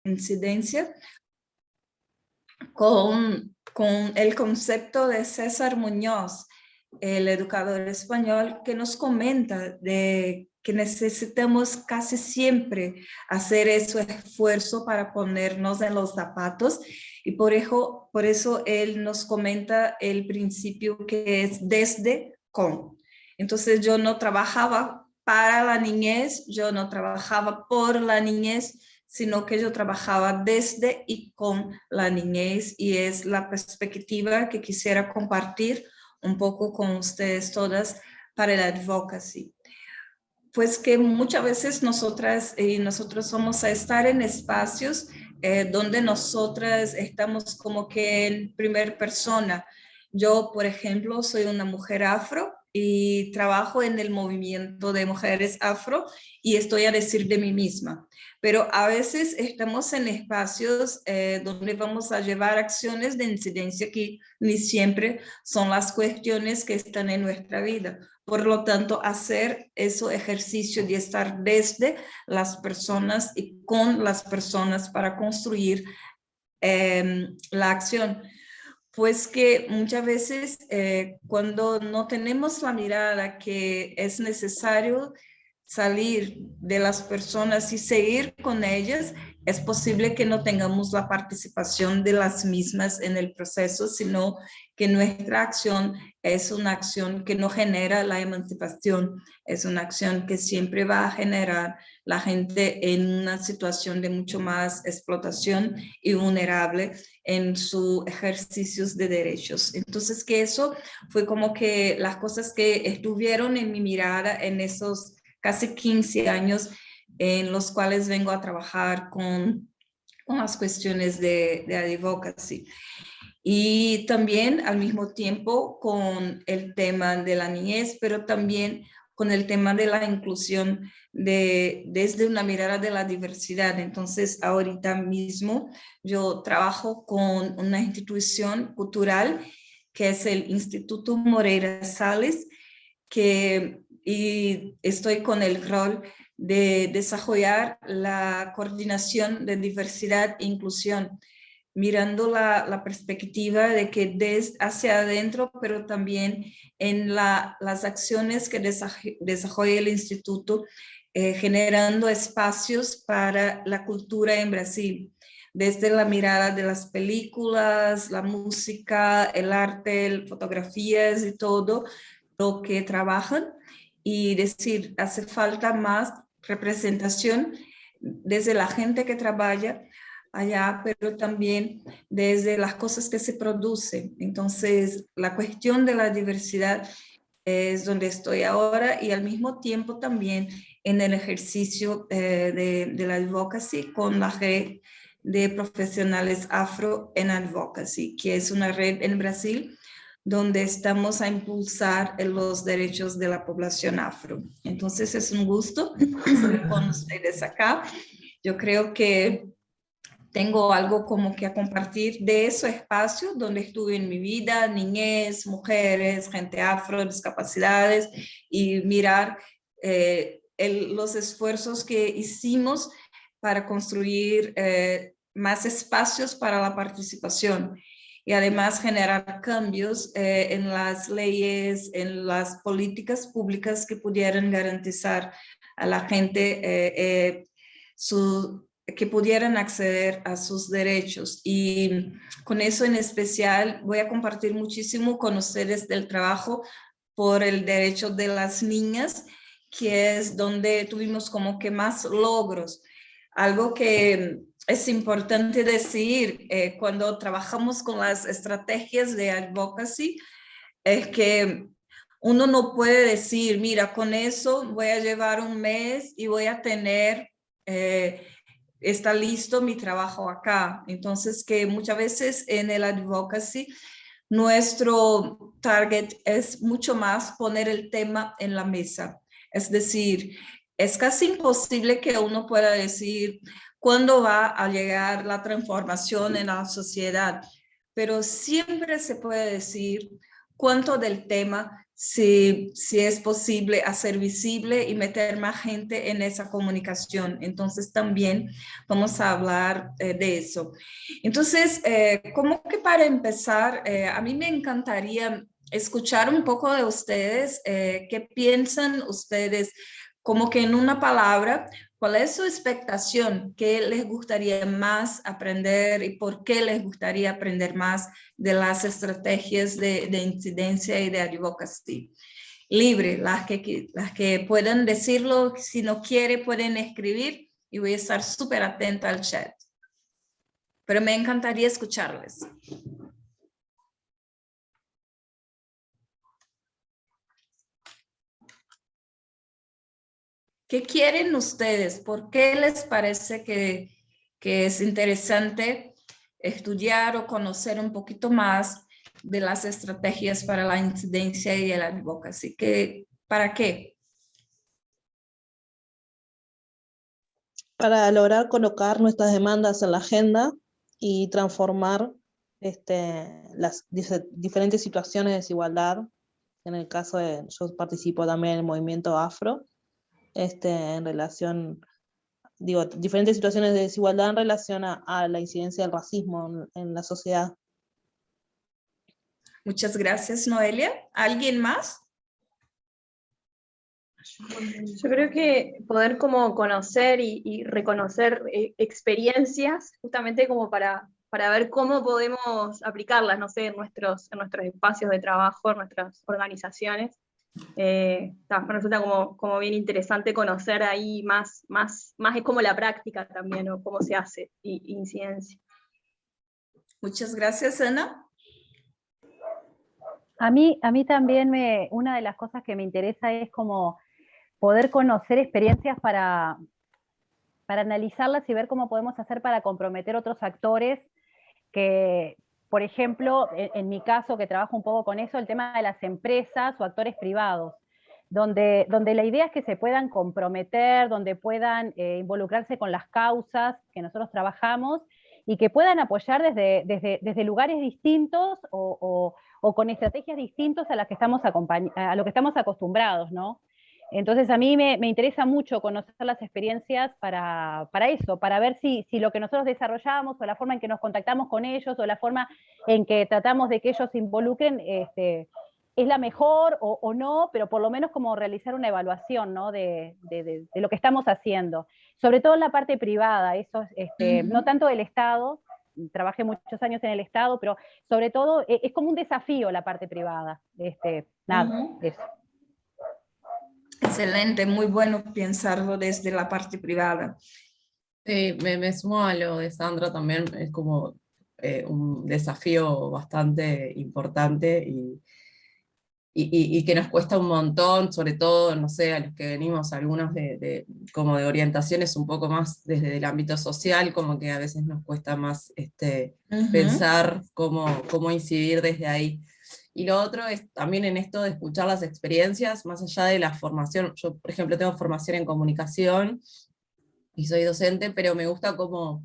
incidencia con el concepto de César Muñoz, el educador español, que nos comenta de que necesitamos casi siempre hacer ese esfuerzo para ponernos en los zapatos, y por eso él nos comenta el principio que es desde con. Entonces yo no trabajaba para la niñez, yo no trabajaba por la niñez, sino que yo trabajaba desde y con la niñez, y es la perspectiva que quisiera compartir un poco con ustedes todas para el advocacy. Pues que muchas veces nosotras y nosotros somos a estar en espacios donde nosotras estamos como que en primera persona. Yo, por ejemplo, soy una mujer afro y trabajo en el movimiento de mujeres afro y estoy a decir de mí misma. Pero a veces estamos en espacios donde vamos a llevar acciones de incidencia que ni siempre son las cuestiones que están en nuestra vida. Por lo tanto, hacer ese ejercicio de estar desde las personas y con las personas para construir la acción. Pues que muchas veces cuando no tenemos la mirada que es necesario salir de las personas y seguir con ellas, es posible que no tengamos la participación de las mismas en el proceso, sino que nuestra acción es una acción que no genera la emancipación, es una acción que siempre va a generar la gente en una situación de mucho más explotación y vulnerable en sus ejercicios de derechos. Entonces, que eso fue como que las cosas que estuvieron en mi mirada en esos casi 15 años en los cuales vengo a trabajar con las cuestiones de advocacy. Y también al mismo tiempo con el tema de la niñez, pero también con el tema de la inclusión desde una mirada de la diversidad. Entonces, ahorita mismo yo trabajo con una institución cultural que es el Instituto Moreira Salles, y estoy con el rol de desarrollar la coordinación de diversidad e inclusión, mirando la perspectiva de que desde hacia adentro, pero también en las acciones que desarrolla el instituto, generando espacios para la cultura en Brasil, desde la mirada de las películas, la música, el arte, fotografías y todo lo que trabajan, y decir, hace falta más representación desde la gente que trabaja allá, pero también desde las cosas que se producen. Entonces, la cuestión de la diversidad es donde estoy ahora, y al mismo tiempo también en el ejercicio de la advocacy con la red de profesionales afro en advocacy, que es una red en Brasil donde estamos a impulsar los derechos de la población afro. Entonces es un gusto estar con ustedes acá. Yo creo que tengo algo como que a compartir de ese espacio donde estuve en mi vida, niñez, mujeres, gente afro, discapacidades, y mirar los esfuerzos que hicimos para construir más espacios para la participación, y además generar cambios en las leyes, en las políticas públicas que pudieran garantizar a la gente que pudieran acceder a sus derechos. Y con eso en especial voy a compartir muchísimo con ustedes del trabajo por el derecho de las niñas, que es donde tuvimos como que más logros. Algo que es importante decir cuando trabajamos con las estrategias de advocacy es que uno no puede decir, mira, con eso voy a llevar un mes y voy a tener, está listo mi trabajo acá. Entonces, que muchas veces en el advocacy nuestro target es mucho más poner el tema en la mesa. Es decir, es casi imposible que uno pueda decir cuándo va a llegar la transformación en la sociedad, pero siempre se puede decir cuánto del tema si es posible hacer visible y meter más gente en esa comunicación. Entonces también vamos a hablar de eso. Entonces, como que para empezar, a mí me encantaría escuchar un poco de ustedes, qué piensan ustedes, como que en una palabra, ¿cuál es su expectación? ¿Qué les gustaría más aprender y por qué les gustaría aprender más de las estrategias de incidencia y de advocacy? Libre, las que puedan decirlo, si no quiere pueden escribir y voy a estar súper atenta al chat. Pero me encantaría escucharles. ¿Qué quieren ustedes? ¿Por qué les parece que es interesante estudiar o conocer un poquito más de las estrategias para la incidencia y el advocacy? ¿Para qué? Para lograr colocar nuestras demandas en la agenda y transformar las diferentes situaciones de desigualdad. En el caso de, yo participo también en el movimiento afro, en relación, digo, diferentes situaciones de desigualdad en relación a la incidencia del racismo en la sociedad. Muchas gracias, Noelia. ¿Alguien más? Yo creo que poder como conocer y reconocer experiencias, justamente como para ver cómo podemos aplicarlas, no sé, en nuestros espacios de trabajo, en nuestras organizaciones. Me resulta como bien interesante conocer ahí más es como la práctica también, o cómo se hace incidencia. Muchas gracias, Ana. A mí también una de las cosas que me interesa es como poder conocer experiencias para analizarlas y ver cómo podemos hacer para comprometer otros actores que, por ejemplo, en mi caso, que trabajo un poco con eso, el tema de las empresas o actores privados, donde la idea es que se puedan comprometer, donde puedan involucrarse con las causas que nosotros trabajamos y que puedan apoyar desde lugares distintos o con estrategias distintas a lo que estamos acostumbrados, ¿no? Entonces a mí me interesa mucho conocer las experiencias para eso, para ver si lo que nosotros desarrollamos o la forma en que nos contactamos con ellos o la forma en que tratamos de que ellos se involucren es la mejor o no, pero por lo menos como realizar una evaluación, ¿no? de lo que estamos haciendo. Sobre todo en la parte privada, eso no tanto del Estado, trabajé muchos años en el Estado, pero sobre todo es como un desafío la parte privada. Eso. Excelente, muy bueno pensarlo desde la parte privada. Sí, me sumo a lo de Sandra también, es como un desafío bastante importante y que nos cuesta un montón, sobre todo, no sé, a los que venimos algunos como de orientaciones un poco más desde el ámbito social, como que a veces nos cuesta más pensar cómo incidir desde ahí. Y lo otro es también en esto de escuchar las experiencias, más allá de la formación. Yo, por ejemplo, tengo formación en comunicación y soy docente, pero me gusta como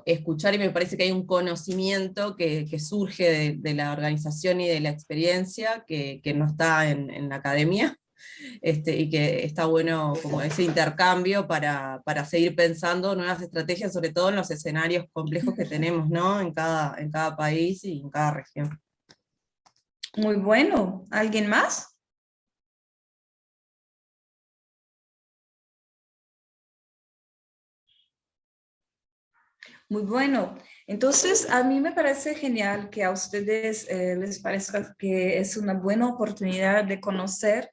escuchar y me parece que hay un conocimiento que surge de la organización y de la experiencia que no está en la academia, y que está bueno como ese intercambio para seguir pensando nuevas estrategias, sobre todo en los escenarios complejos que tenemos, ¿no? en cada país y en cada región. Muy bueno. ¿Alguien más? Muy bueno. Entonces, a mí me parece genial que a ustedes les parezca que es una buena oportunidad de conocer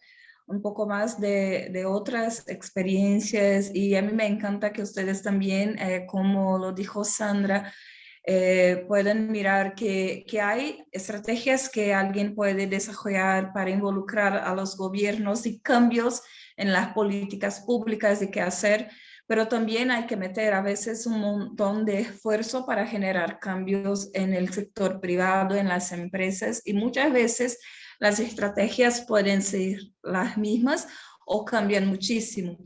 un poco más de otras experiencias y a mí me encanta que ustedes también, como lo dijo Sandra, puedan mirar que hay estrategias que alguien puede desarrollar para involucrar a los gobiernos y cambios en las políticas públicas de qué hacer, pero también hay que meter a veces un montón de esfuerzo para generar cambios en el sector privado, en las empresas, y muchas veces las estrategias pueden ser las mismas o cambian muchísimo.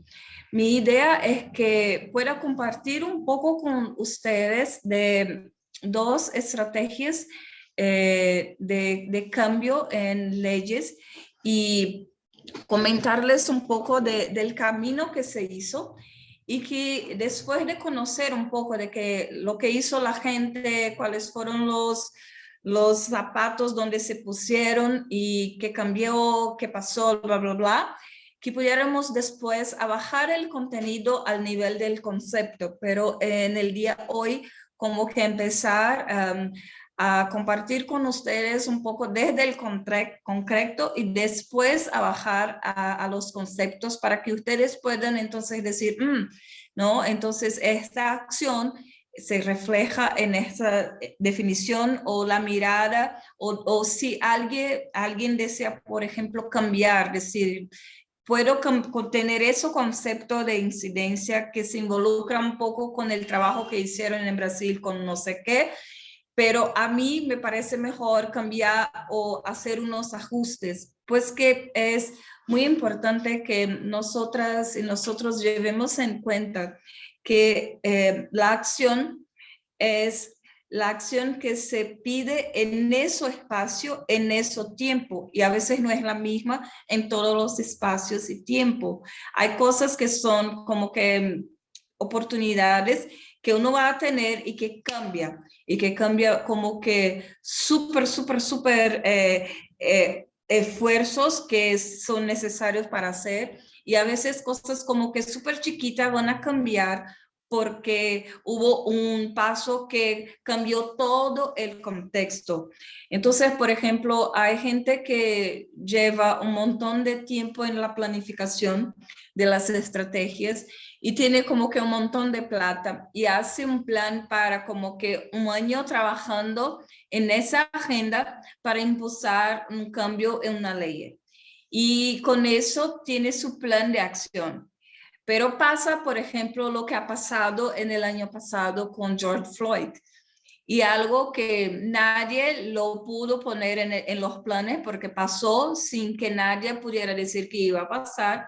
Mi idea es que pueda compartir un poco con ustedes de dos estrategias de cambio en leyes y comentarles un poco del camino que se hizo y que después de conocer un poco de que lo que hizo la gente, cuáles fueron los zapatos donde se pusieron y qué cambió, qué pasó, bla, bla, bla, que pudiéramos después a bajar el contenido al nivel del concepto, pero en el día hoy como que empezar a compartir con ustedes un poco desde el concreto y después a bajar a los conceptos para que ustedes puedan entonces decir, ¿no? Entonces esta acción se refleja en esta definición o la mirada o si alguien desea, por ejemplo, cambiar, decir, puedo tener ese concepto de incidencia que se involucra un poco con el trabajo que hicieron en Brasil con no sé qué, pero a mí me parece mejor cambiar o hacer unos ajustes, pues que es muy importante que nosotras y nosotros llevemos en cuenta que la acción es la acción que se pide en ese espacio, en ese tiempo, y a veces no es la misma en todos los espacios y tiempo. Hay cosas que son como que oportunidades que uno va a tener y que cambia como que súper esfuerzos que son necesarios para hacer, y a veces cosas como que súper chiquitas van a cambiar porque hubo un paso que cambió todo el contexto. Entonces, por ejemplo, hay gente que lleva un montón de tiempo en la planificación de las estrategias y tiene como que un montón de plata y hace un plan para como que un año trabajando en esa agenda para impulsar un cambio en una ley. Y con eso tiene su plan de acción. Pero pasa, por ejemplo, lo que ha pasado en el año pasado con George Floyd. Y algo que nadie lo pudo poner en los planes porque pasó sin que nadie pudiera decir que iba a pasar.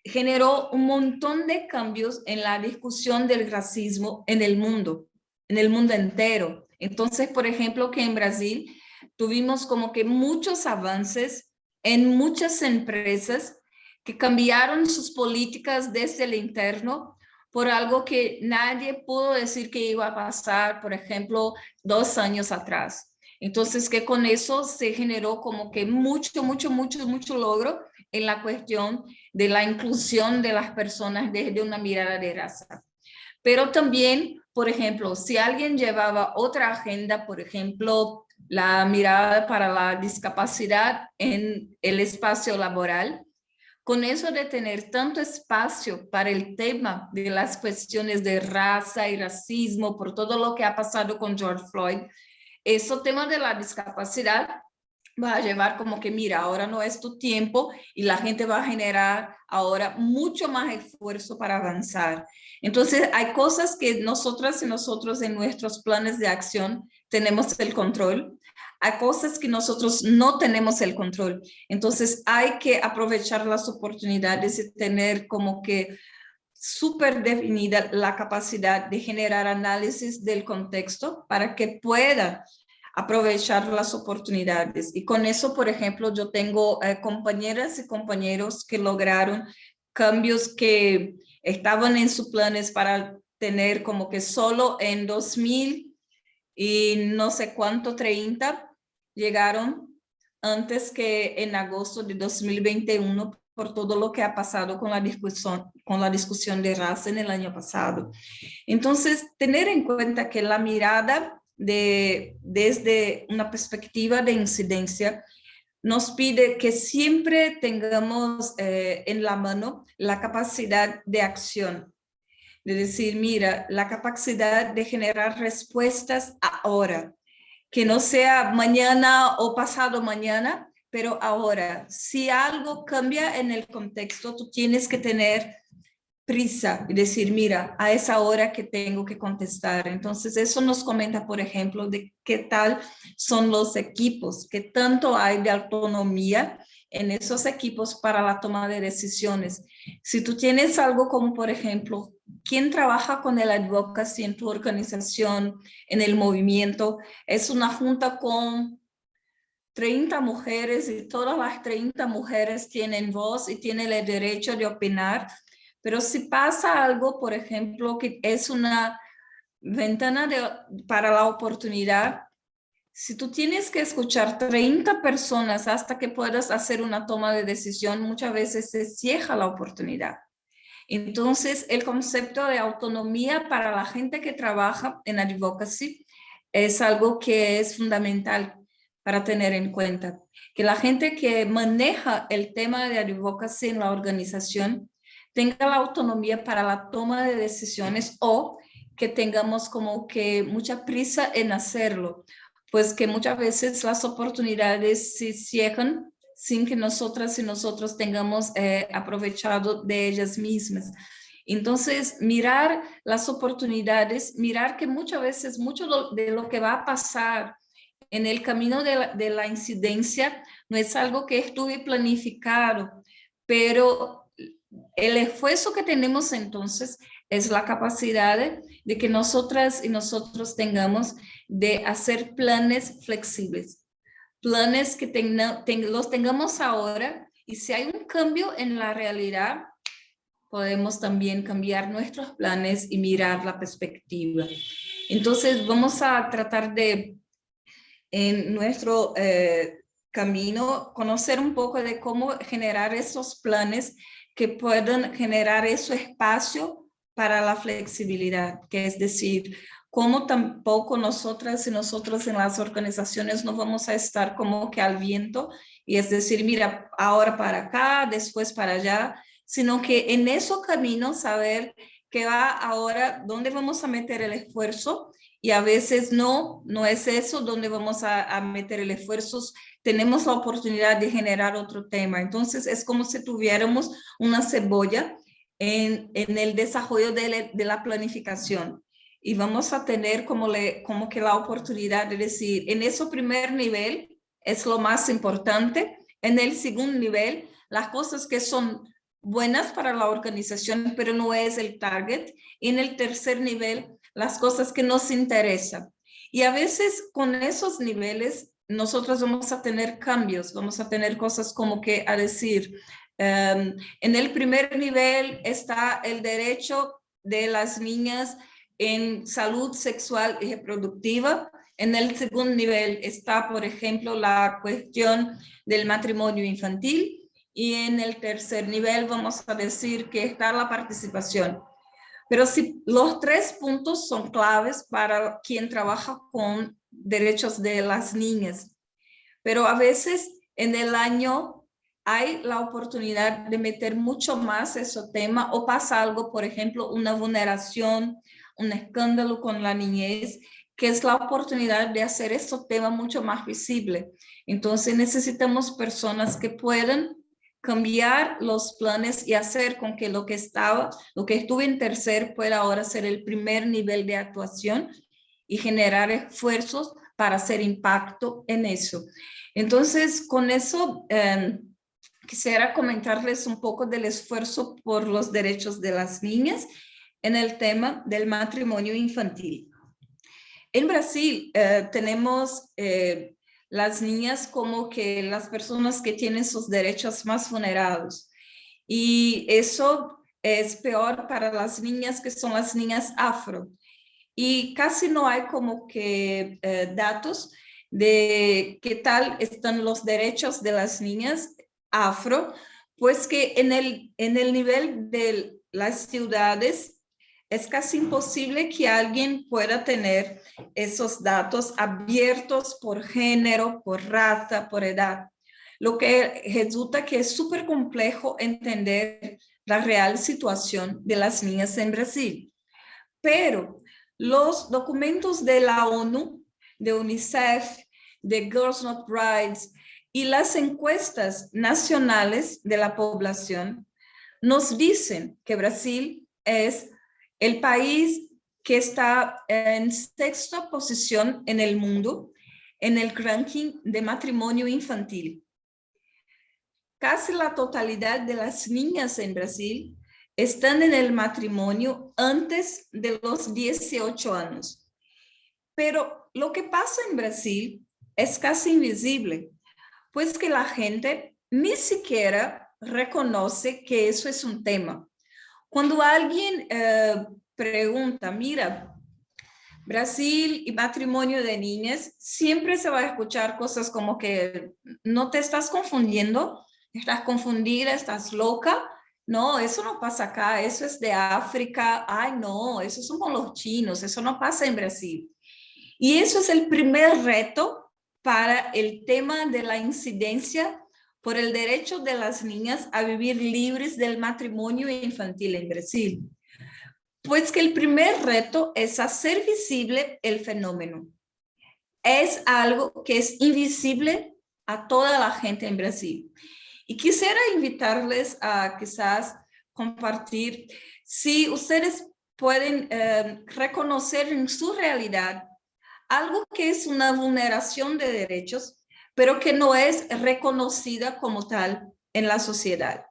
Generó un montón de cambios en la discusión del racismo en el mundo entero. Entonces, por ejemplo, que en Brasil tuvimos como que muchos avances en muchas empresas que cambiaron sus políticas desde el interno por algo que nadie pudo decir que iba a pasar, por ejemplo, 2 años atrás. Entonces, que con eso se generó como que mucho logro en la cuestión de la inclusión de las personas desde una mirada de raza. Pero también, por ejemplo, si alguien llevaba otra agenda, por ejemplo, la mirada para la discapacidad en el espacio laboral, con eso de tener tanto espacio para el tema de las cuestiones de raza y racismo, por todo lo que ha pasado con George Floyd, ese tema de la discapacidad va a llevar como que, mira, ahora no es tu tiempo y la gente va a generar ahora mucho más esfuerzo para avanzar. Entonces, hay cosas que nosotras y nosotros en nuestros planes de acción tenemos el control. Hay cosas que nosotros no tenemos el control. Entonces, hay que aprovechar las oportunidades y tener como que súper definida la capacidad de generar análisis del contexto para que pueda aprovechar las oportunidades. Y con eso, por ejemplo, yo tengo compañeras y compañeros que lograron cambios que estaban en sus planes para tener como que solo en 2000 y no sé cuánto, 30, llegaron antes que en agosto de 2021 por todo lo que ha pasado con la discusión de raza en el año pasado. Entonces, tener en cuenta que la mirada desde una perspectiva de incidencia nos pide que siempre tengamos en la mano la capacidad de acción, de decir, mira, la capacidad de generar respuestas ahora, que no sea mañana o pasado mañana, pero ahora. Si algo cambia en el contexto, tú tienes que tener prisa y decir, mira, a esa hora que tengo que contestar. Entonces, eso nos comenta, por ejemplo, de qué tal son los equipos, qué tanto hay de autonomía en esos equipos para la toma de decisiones. Si tú tienes algo como, por ejemplo, quien trabaja con el advocacy en tu organización, en el movimiento, es una junta con 30 mujeres y todas las 30 mujeres tienen voz y tienen el derecho de opinar, pero si pasa algo, por ejemplo, que es una ventana para la oportunidad, si tú tienes que escuchar 30 personas hasta que puedas hacer una toma de decisión, muchas veces se cierra la oportunidad. Entonces, el concepto de autonomía para la gente que trabaja en advocacy es algo que es fundamental para tener en cuenta. Que la gente que maneja el tema de advocacy en la organización tenga la autonomía para la toma de decisiones o que tengamos como que mucha prisa en hacerlo, pues que muchas veces las oportunidades se cierran sin que nosotras y nosotros tengamos aprovechado de ellas mismas. Entonces, mirar las oportunidades, mirar que muchas veces mucho de lo que va a pasar en el camino de la incidencia no es algo que estuve planificado, pero el esfuerzo que tenemos entonces es la capacidad de que nosotras y nosotros tengamos de hacer planes flexibles, planes que los tengamos ahora, y si hay un cambio en la realidad, podemos también cambiar nuestros planes y mirar la perspectiva. Entonces vamos a tratar de, en nuestro camino, conocer un poco de cómo generar esos planes que puedan generar ese espacio para la flexibilidad, que es decir, cómo tampoco nosotras y nosotros en las organizaciones no vamos a estar como que al viento, y es decir, mira, ahora para acá, después para allá, sino que en ese camino saber qué va ahora, dónde vamos a meter el esfuerzo, y a veces no es eso donde vamos a meter el esfuerzo, tenemos la oportunidad de generar otro tema. Entonces es como si tuviéramos una cebolla en el desarrollo de la planificación. Y vamos a tener como que la oportunidad de decir, en ese primer nivel es lo más importante, en el segundo nivel, las cosas que son buenas para la organización, pero no es el target, y en el tercer nivel, las cosas que nos interesan. Y a veces con esos niveles, nosotros vamos a tener cambios, vamos a tener cosas como que a decir, en el primer nivel está el derecho de las niñas en salud sexual y reproductiva. En el segundo nivel está, por ejemplo, la cuestión del matrimonio infantil. Y en el tercer nivel vamos a decir que está la participación. Pero si los 3 puntos son claves para quien trabaja con derechos de las niñas, pero a veces en el año hay la oportunidad de meter mucho más ese tema, o pasa algo, por ejemplo, una vulneración, un escándalo con la niñez, que es la oportunidad de hacer ese tema mucho más visible. Entonces necesitamos personas que puedan cambiar los planes y hacer con que lo que estuvo en tercer pueda ahora ser el primer nivel de actuación y generar esfuerzos para hacer impacto en eso. Entonces, con eso, quisiera comentarles un poco del esfuerzo por los derechos de las niñas en el tema del matrimonio infantil. En Brasil tenemos las niñas como que las personas que tienen sus derechos más vulnerados. Y eso es peor para las niñas que son las niñas afro. Y casi no hay como que datos de qué tal están los derechos de las niñas afro, pues que en el nivel de las ciudades es casi imposible que alguien pueda tener esos datos abiertos por género, por raza, por edad, lo que resulta que es súper complejo entender la real situación de las niñas en Brasil. Pero los documentos de la ONU, de UNICEF, de Girls Not Brides y las encuestas nacionales de la población nos dicen que Brasil es el país que está en 6ª posición en el mundo en el ranking de matrimonio infantil. Casi la totalidad de las niñas en Brasil están en el matrimonio antes de los 18 años. Pero lo que pasa en Brasil es casi invisible, pues que la gente ni siquiera reconoce que eso es un tema. Cuando alguien pregunta, mira, Brasil y matrimonio de niñas, siempre se va a escuchar cosas como que no te estás confundiendo, estás confundida, estás loca. No, eso no pasa acá, eso es de África. Ay, no, eso son con los chinos, eso no pasa en Brasil. Y eso es el primer reto para el tema de la incidencia por el derecho de las niñas a vivir libres del matrimonio infantil en Brasil. Pues que el primer reto es hacer visible el fenómeno. Es algo que es invisible a toda la gente en Brasil. Y quisiera invitarles a quizás compartir, si ustedes pueden reconocer en su realidad algo que es una vulneración de derechos, pero que no es reconocida como tal en la sociedad.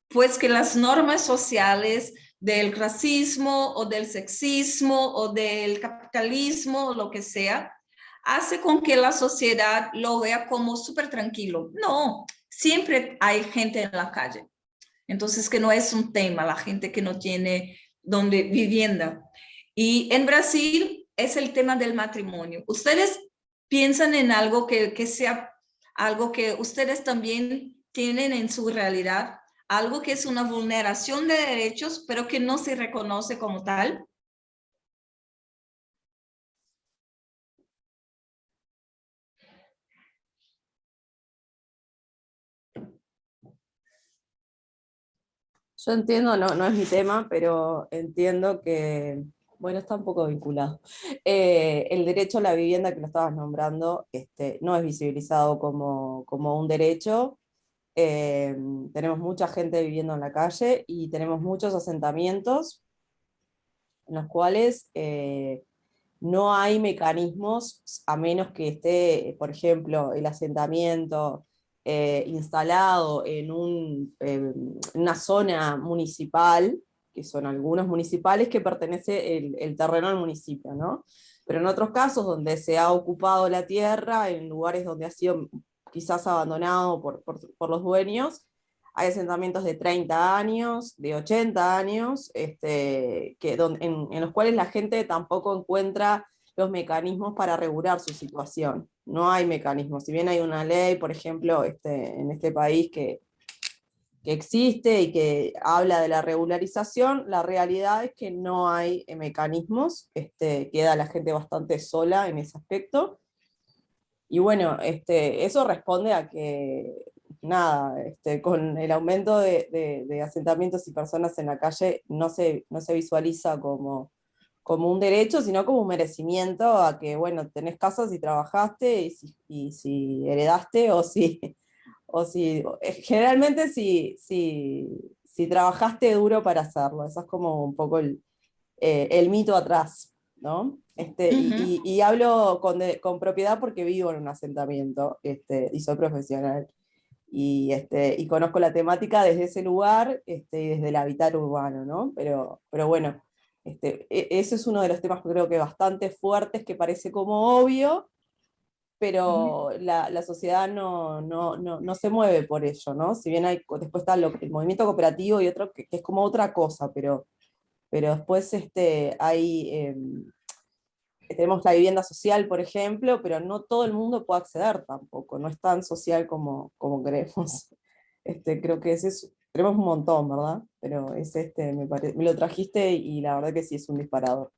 Pues que las normas sociales del racismo o del sexismo o del capitalismo o lo que sea, hace con que la sociedad lo vea como súper tranquilo. No, siempre hay gente en la calle. Entonces, que no es un tema, la gente que no tiene donde vivienda. Y en Brasil es el tema del matrimonio. ¿Ustedes piensan en algo que sea algo que ustedes también tienen en su realidad? Algo que es una vulneración de derechos, pero que no se reconoce como tal. Yo entiendo, no es mi tema, pero entiendo que, bueno, está un poco vinculado. El derecho a la vivienda que lo estabas nombrando no es visibilizado como un derecho. Tenemos mucha gente viviendo en la calle y tenemos muchos asentamientos en los cuales no hay mecanismos, a menos que esté, por ejemplo, el asentamiento instalado en una zona municipal, que son algunos municipales, que pertenece el terreno al municipio, ¿no? Pero en otros casos donde se ha ocupado la tierra, en lugares donde ha sido quizás abandonado por los dueños, hay asentamientos de 30 años, de 80 años, en los cuales la gente tampoco encuentra los mecanismos para regular su situación. No hay mecanismos. Si bien hay una ley, por ejemplo, en este país que existe y que habla de la regularización, la realidad es que no hay mecanismos, queda la gente bastante sola en ese aspecto. Y bueno, eso responde a que, nada, con el aumento de asentamientos y personas en la calle no se visualiza como un derecho, sino como un merecimiento a que, bueno, tenés casas y trabajaste, y si heredaste, generalmente si trabajaste duro para hacerlo. Eso es como un poco el mito atrás, ¿no? Y hablo con propiedad porque vivo en un asentamiento, y soy profesional, y conozco la temática desde ese lugar, y desde el habitar urbano, ¿no? Pero bueno, eso es uno de los temas que creo que bastante fuertes, que parece como obvio, pero la sociedad no se mueve por ello, ¿no? Si bien después está el movimiento cooperativo y otro que es como otra cosa, pero después tenemos la vivienda social, por ejemplo, pero no todo el mundo puede acceder tampoco, no es tan social como queremos. Creo que tenemos un montón, ¿verdad? Pero me lo trajiste y la verdad que sí es un disparador.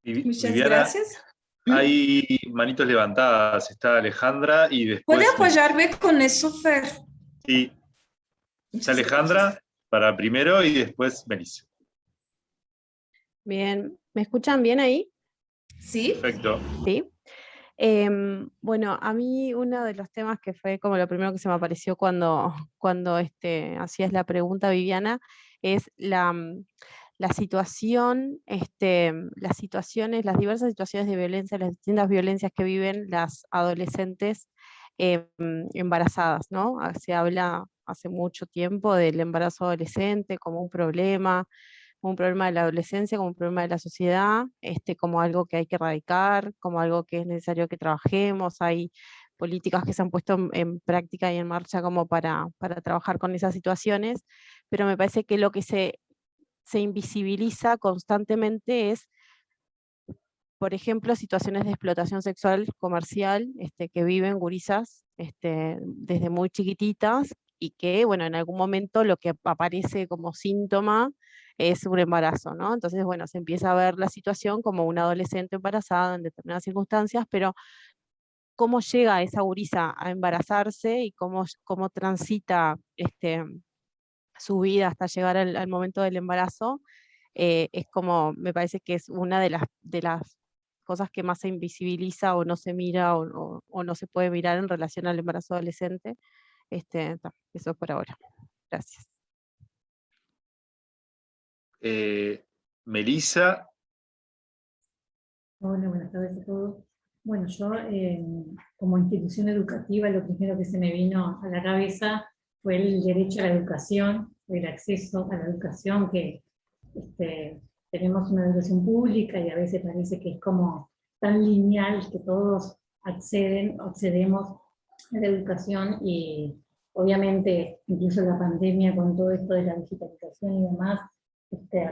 Muchas Viviana, gracias. hay manitos levantadas, está Alejandra y después... ¿Puede apoyarme con eso, Fer? Sí, está Muchas Alejandra gracias. para primero y después Benicio. Bien, ¿me escuchan bien ahí? Sí. Perfecto. Sí. Bueno, a mí uno de los temas que fue como lo primero que se me apareció cuando hacías la pregunta, Viviana, es la situación, las situaciones, las diversas situaciones de violencia, las distintas violencias que viven las adolescentes embarazadas, ¿no? Se habla hace mucho tiempo del embarazo adolescente como un problema de la adolescencia, como un problema de la sociedad, como algo que hay que erradicar, como algo que es necesario que trabajemos. Hay políticas que se han puesto en práctica y en marcha como para trabajar con esas situaciones, pero me parece que lo que se invisibiliza constantemente es, por ejemplo, situaciones de explotación sexual comercial que viven gurisas desde muy chiquititas, y que, bueno, en algún momento lo que aparece como síntoma es un embarazo, ¿no? Entonces, bueno, se empieza a ver la situación como una adolescente embarazada en determinadas circunstancias, pero cómo llega esa gurisa a embarazarse y cómo transita su vida hasta llegar al momento del embarazo, es como, me parece que es una de las cosas que más se invisibiliza o no se mira o no se puede mirar en relación al embarazo adolescente. Eso es por ahora. Gracias. Melissa. Hola, buenas tardes a todos. Bueno, yo como institución educativa lo primero que se me vino a la cabeza fue el derecho a la educación, el acceso a la educación, que tenemos una educación pública y a veces parece que es como tan lineal que todos accedemos a la educación, y obviamente incluso la pandemia con todo esto de la digitalización y demás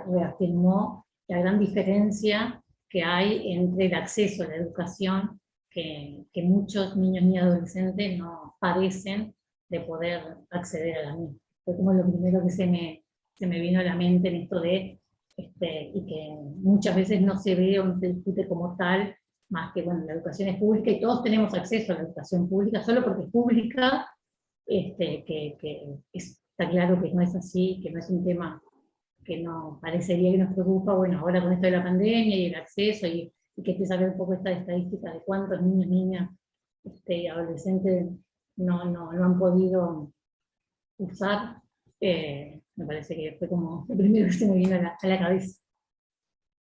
reafirmó la gran diferencia que hay entre el acceso a la educación, que muchos niños y adolescentes no padecen de poder acceder a la misma. Fue como lo primero que se me vino a la mente en esto de, y que muchas veces no se ve o no se discute como tal, más que, bueno, la educación es pública y todos tenemos acceso a la educación pública, solo porque es pública, que está claro que no es así, que no es un tema que no parecería que nos preocupa. Bueno, ahora con esto de la pandemia y el acceso, y que empieza a ver un poco esta estadística de cuántos niños, niñas, adolescentes no han podido usar, me parece que fue como lo primero que se me vino a la cabeza.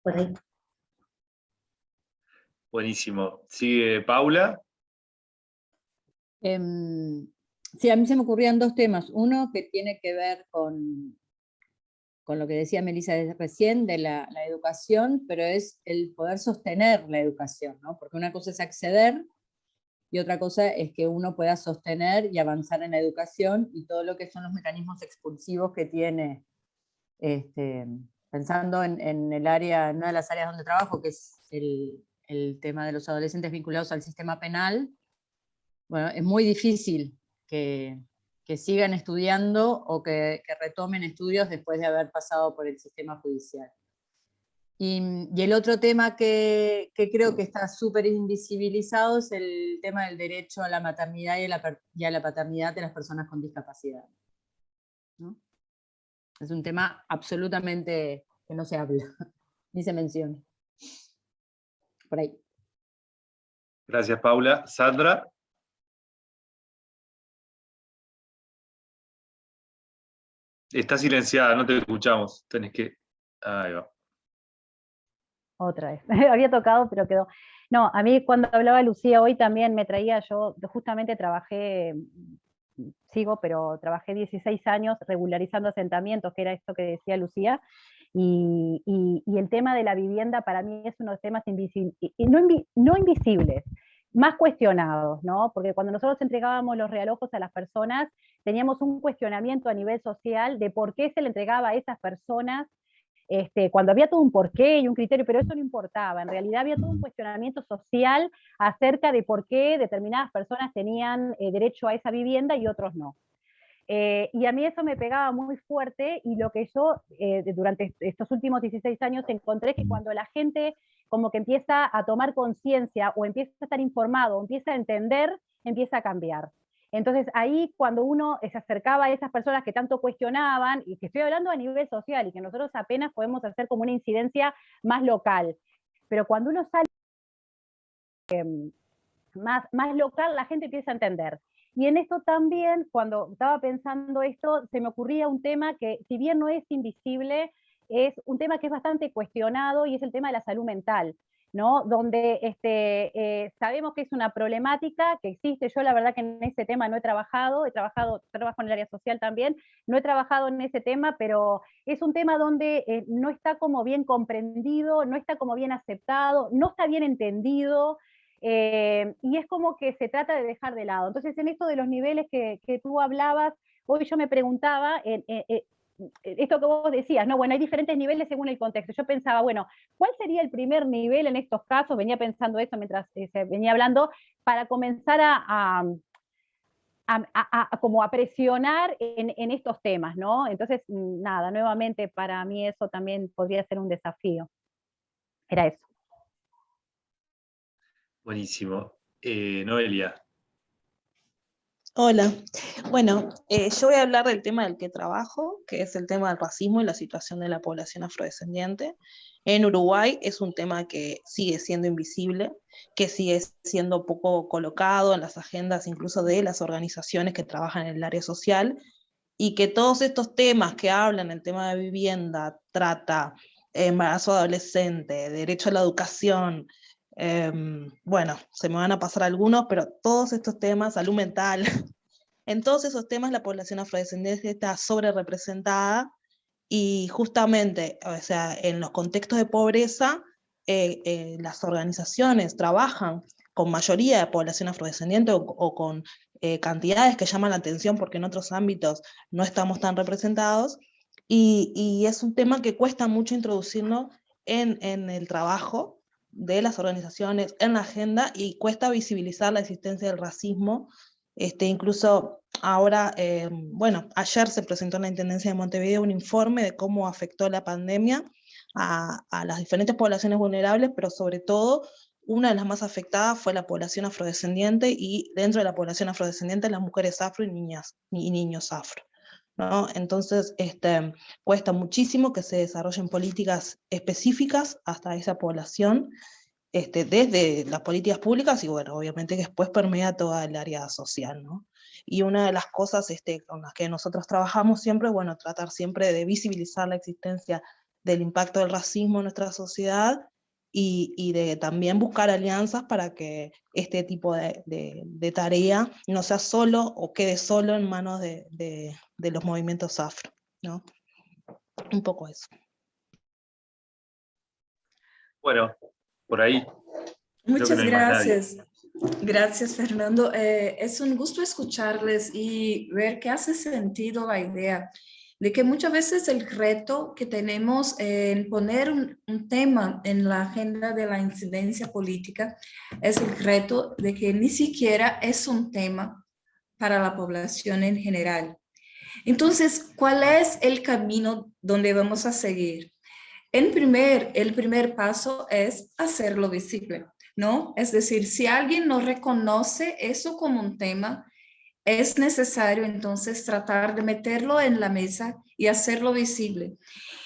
Por ahí. Buenísimo. Sigue Paula. Sí, a mí se me ocurrían dos temas. Uno que tiene que ver con lo que decía Melissa recién de la educación, pero es el poder sostener la educación, ¿no? Porque una cosa es acceder y otra cosa es que uno pueda sostener y avanzar en la educación y todo lo que son los mecanismos expulsivos que tiene, pensando en el área, en una de las áreas donde trabajo, que es el tema de los adolescentes vinculados al sistema penal. Bueno, es muy difícil que sigan estudiando o que retomen estudios después de haber pasado por el sistema judicial. Y el otro tema que creo que está súper invisibilizado es el tema del derecho a la maternidad y a la paternidad de las personas con discapacidad, ¿no? Es un tema absolutamente que no se habla, ni se menciona. Por ahí. Gracias, Paula. Sandra. Está silenciada, no te escuchamos. Tenés que... Ahí va. Otra vez. Había tocado, pero quedó. No, a mí cuando hablaba Lucía hoy también me traía, yo justamente trabajé 16 años regularizando asentamientos, que era esto que decía Lucía, y el tema de la vivienda para mí es uno de los temas no invisibles, más cuestionados, ¿no? Porque cuando nosotros entregábamos los realojos a las personas, teníamos un cuestionamiento a nivel social de por qué se le entregaba a esas personas, cuando había todo un porqué y un criterio, pero eso no importaba. En realidad había todo un cuestionamiento social acerca de por qué determinadas personas tenían derecho a esa vivienda y otros no. Y a mí eso me pegaba muy fuerte, y lo que yo durante estos últimos 16 años encontré que cuando la gente como que empieza a tomar conciencia o empieza a estar informado o empieza a entender, empieza a cambiar. Entonces ahí cuando uno se acercaba a esas personas que tanto cuestionaban, y que estoy hablando a nivel social y que nosotros apenas podemos hacer como una incidencia más local, pero cuando uno sale más local, la gente empieza a entender. Y en esto también, cuando estaba pensando esto, se me ocurría un tema que, si bien no es invisible, es un tema que es bastante cuestionado, y es el tema de la salud mental. ¿no? Donde sabemos que es una problemática que existe. Yo la verdad que en ese tema no he trabajado, trabajo en el área social también, no he trabajado en ese tema, pero es un tema donde no está como bien comprendido, no está como bien aceptado, no está bien entendido, y es como que se trata de dejar de lado. Entonces, en esto de los niveles que tú hablabas, hoy yo me preguntaba, esto que vos decías, ¿no? Bueno, hay diferentes niveles según el contexto. Yo pensaba, bueno, ¿cuál sería el primer nivel en estos casos? Venía pensando eso mientras se venía hablando, para comenzar como a presionar en estos temas, ¿no? Entonces, nada, nuevamente para mí eso también podría ser un desafío. Era eso. Buenísimo. Noelia. Hola, bueno, yo voy a hablar del tema del que trabajo, que es el tema del racismo y la situación de la población afrodescendiente. En Uruguay es un tema que sigue siendo invisible, que sigue siendo poco colocado en las agendas incluso de las organizaciones que trabajan en el área social, y que todos estos temas que hablan, el tema de vivienda, trata, embarazo adolescente, derecho a la educación, bueno, se me van a pasar algunos, pero todos estos temas, salud mental, en todos esos temas la población afrodescendiente está sobre representada, y justamente, o sea, en los contextos de pobreza, las organizaciones trabajan con mayoría de población afrodescendiente o con cantidades que llaman la atención porque en otros ámbitos no estamos tan representados, y es un tema que cuesta mucho introducirlo en el trabajo de las organizaciones, en la agenda, y cuesta visibilizar la existencia del racismo. Incluso ahora, bueno, ayer se presentó en la Intendencia de Montevideo un informe de cómo afectó la pandemia a las diferentes poblaciones vulnerables, pero sobre todo una de las más afectadas fue la población afrodescendiente, y dentro de la población afrodescendiente las mujeres afro y niños afro, ¿no? Entonces, cuesta muchísimo que se desarrollen políticas específicas hasta esa población, desde las políticas públicas, y bueno, obviamente que después permea toda el área social, ¿no? Y una de las cosas con las que nosotros trabajamos siempre es, bueno, tratar siempre de visibilizar la existencia del impacto del racismo en nuestra sociedad, y de también buscar alianzas para que este tipo de tarea no sea solo o quede solo en manos de los movimientos afro, ¿no? Un poco eso. Bueno, por ahí. Muchas no hay más nadie. gracias. Gracias, Fernando. Es un gusto escucharles y ver que hace sentido la idea de que muchas veces el reto que tenemos en poner un tema en la agenda de la incidencia política es el reto de que ni siquiera es un tema para la población en general. Entonces, ¿cuál es el camino donde vamos a seguir? El primer paso es hacerlo visible, ¿no? Es decir, si alguien no reconoce eso como un tema, es necesario entonces tratar de meterlo en la mesa y hacerlo visible.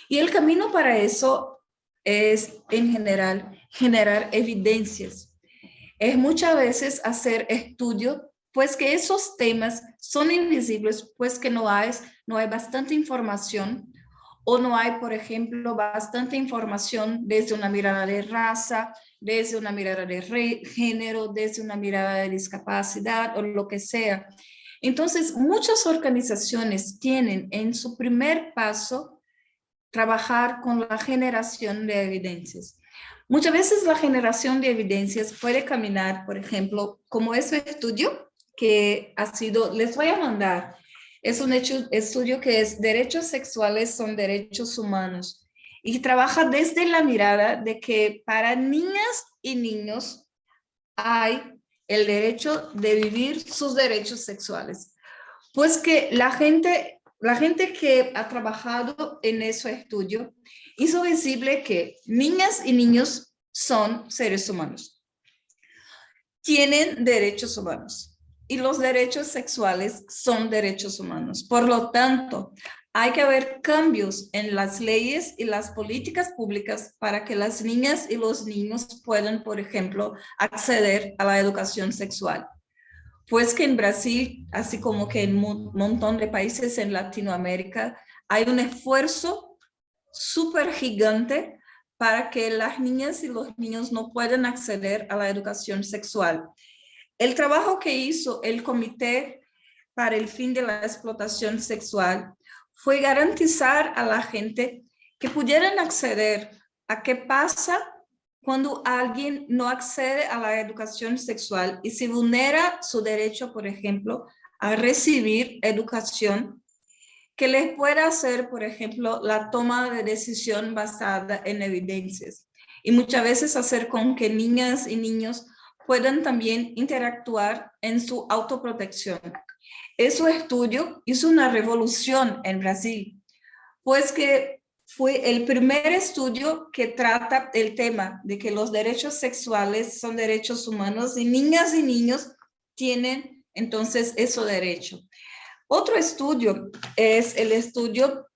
Y el camino para eso es, en general, generar evidencias. Es muchas veces hacer estudios, pues que esos temas son invisibles, pues que no hay bastante información, o no hay, por ejemplo, bastante información desde una mirada de raza, desde una mirada de género, desde una mirada de discapacidad o lo que sea. Entonces, muchas organizaciones tienen en su primer paso trabajar con la generación de evidencias. Muchas veces la generación de evidencias puede caminar, por ejemplo, como ese estudio que ha sido, les voy a mandar, es un estudio que es Derechos Sexuales son Derechos Humanos, y trabaja desde la mirada de que para niñas y niños hay el derecho de vivir sus derechos sexuales. Pues que la gente que ha trabajado en ese estudio hizo visible que niñas y niños son seres humanos, tienen derechos humanos, y los derechos sexuales son derechos humanos. Por lo tanto, hay que haber cambios en las leyes y las políticas públicas para que las niñas y los niños puedan, por ejemplo, acceder a la educación sexual. Pues que en Brasil, así como que en un montón de países en Latinoamérica, hay un esfuerzo súper gigante para que las niñas y los niños no puedan acceder a la educación sexual. El trabajo que hizo el Comité para el Fin de la Explotación Sexual fue garantizar a la gente que pudieran acceder a qué pasa cuando alguien no accede a la educación sexual y se vulnera su derecho, por ejemplo, a recibir educación que les pueda hacer, por ejemplo, la toma de decisión basada en evidencias. Y muchas veces hacer con que niñas y niños puedan también interactuar en su autoprotección. Ese estudio hizo una revolución en Brasil, pues que fue el primer estudio que trata el tema de que los derechos sexuales son derechos humanos y niñas y niños tienen entonces ese derecho. Otro estudio es el estudio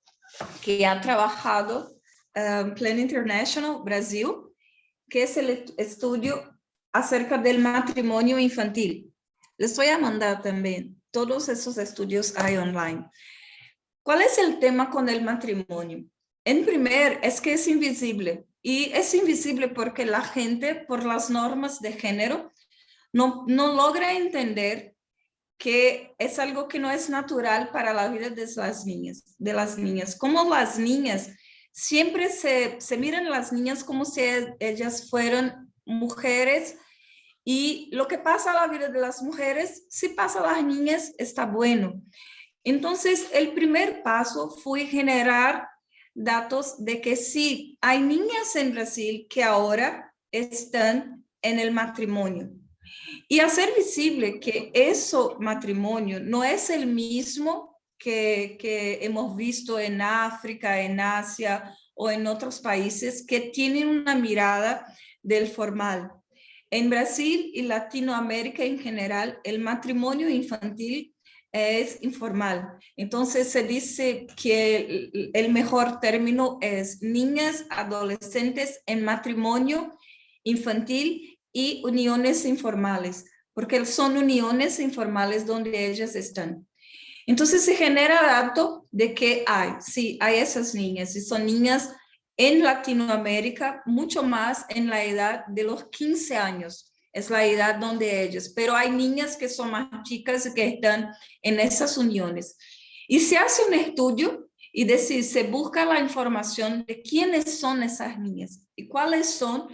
que ha trabajado Plan International Brasil, que es el estudio acerca del matrimonio infantil. Les voy a mandar también, todos esos estudios hay online. ¿Cuál es el tema con el matrimonio? En primer, es que es invisible. Y es invisible porque la gente, por las normas de género, no logra entender que es algo que no es natural para la vida de las niñas. Como las niñas, siempre se miran las niñas como si ellas fueran mujeres, y lo que pasa a la vida de las mujeres, si pasa a las niñas, está bueno. Entonces, el primer paso fue generar datos de que sí, hay niñas en Brasil que ahora están en el matrimonio. Y hacer visible que ese matrimonio no es el mismo que hemos visto en África, en Asia o en otros países que tienen una mirada del formal. En Brasil y Latinoamérica en general, el matrimonio infantil es informal. Entonces se dice que el mejor término es niñas, adolescentes en matrimonio infantil y uniones informales, porque son uniones informales donde ellas están. Entonces se genera dato de que hay esas niñas, y son niñas en Latinoamérica, mucho más en la edad de los 15 años, es la edad donde ellas, pero hay niñas que son más chicas que están en esas uniones. Y se hace un estudio y se busca la información de quiénes son esas niñas y cuáles son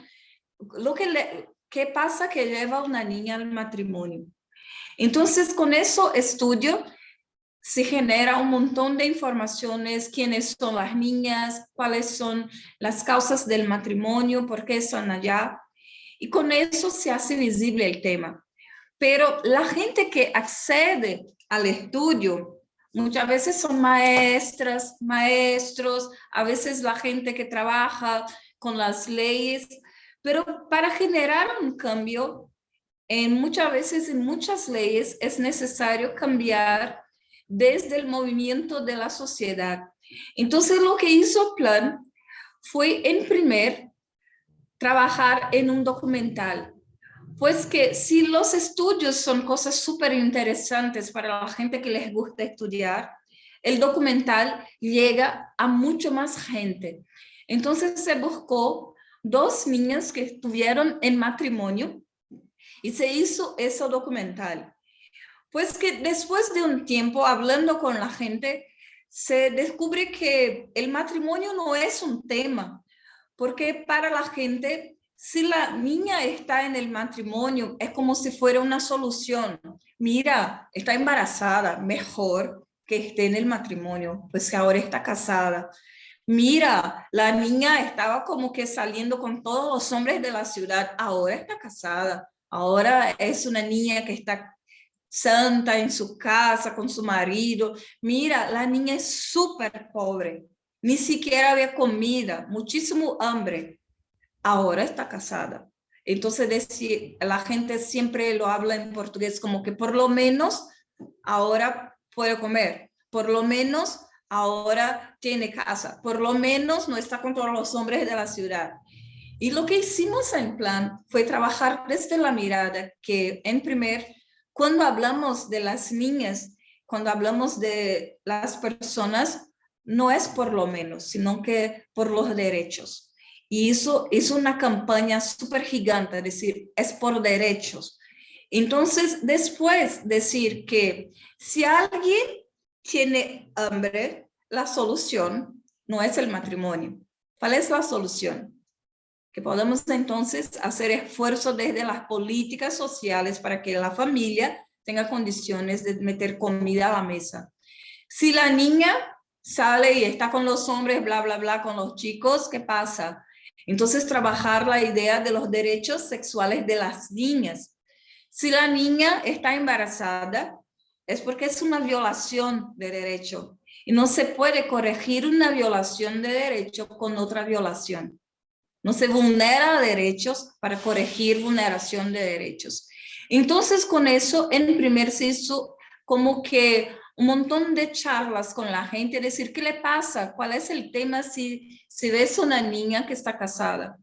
qué pasa que lleva a una niña al matrimonio. Entonces, con ese estudio se genera un montón de informaciones, quiénes son las niñas, cuáles son las causas del matrimonio, por qué están allá, y con eso se hace visible el tema. Pero la gente que accede al estudio, muchas veces son maestras, maestros, a veces la gente que trabaja con las leyes, pero para generar un cambio, muchas veces en muchas leyes es necesario cambiar desde el movimiento de la sociedad. Entonces lo que hizo Plan fue, en primer, trabajar en un documental, pues que si los estudios son cosas súper interesantes para la gente que les gusta estudiar, el documental llega a mucho más gente. Entonces se buscó 2 niñas que estuvieron en matrimonio y se hizo ese documental. Pues que después de un tiempo hablando con la gente, se descubre que el matrimonio no es un tema, porque para la gente, si la niña está en el matrimonio, es como si fuera una solución. Mira, está embarazada, mejor que esté en el matrimonio, pues que ahora está casada. Mira, la niña estaba como que saliendo con todos los hombres de la ciudad, ahora está casada, ahora es una niña que está santa en su casa con su marido. Mira, la niña es súper pobre, ni siquiera había comida, muchísimo hambre, ahora está casada. Entonces la gente siempre lo habla en portugués como que por lo menos ahora puede comer, por lo menos ahora tiene casa, por lo menos no está con todos los hombres de la ciudad. Y lo que hicimos en Plan fue trabajar desde la mirada que, en primer, cuando hablamos de las niñas, cuando hablamos de las personas, no es por lo menos, sino que por los derechos. Y eso es una campaña súper gigante, es decir, es por derechos. Entonces, después decir que si alguien tiene hambre, la solución no es el matrimonio. ¿Cuál es la solución? Que podamos entonces hacer esfuerzos desde las políticas sociales para que la familia tenga condiciones de meter comida a la mesa. Si la niña sale y está con los hombres, bla, bla, bla, con los chicos, ¿qué pasa? Entonces, trabajar la idea de los derechos sexuales de las niñas. Si la niña está embarazada, es porque es una violación de derecho. Y no se puede corregir una violación de derecho con otra violación. No se vulnera derechos para corregir vulneración de derechos. Entonces, con eso, en primer se hizo como que un montón de charlas con la gente, decir, ¿qué le pasa? ¿Cuál es el tema si ves una niña que está casada?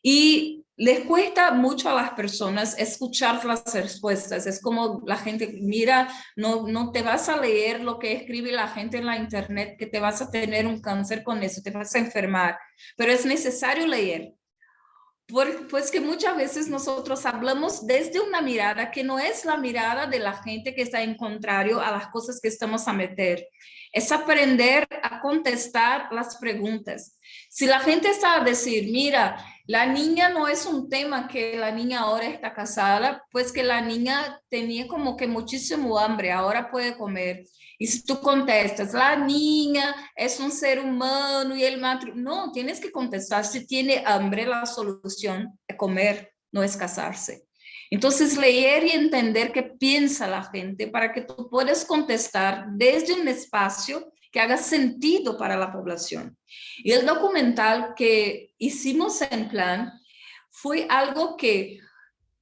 Y les cuesta mucho a las personas escuchar las respuestas. Es como la gente, mira, no te vas a leer lo que escribe la gente en la internet, que te vas a tener un cáncer con eso, te vas a enfermar, pero es necesario leer. Pues que muchas veces nosotros hablamos desde una mirada que no es la mirada de la gente que está en contrario a las cosas que estamos a meter. Es aprender a contestar las preguntas. Si la gente está a decir, mira, la niña no es un tema que la niña ahora está casada, pues que la niña tenía como que muchísimo hambre, ahora puede comer. Y si tú contestas, la niña es un ser humano y el matrimonio, no, tienes que contestar, si tiene hambre, la solución es comer, no es casarse. Entonces, leer y entender qué piensa la gente para que tú puedas contestar desde un espacio que haga sentido para la población. Y el documental que hicimos en Plan fue algo que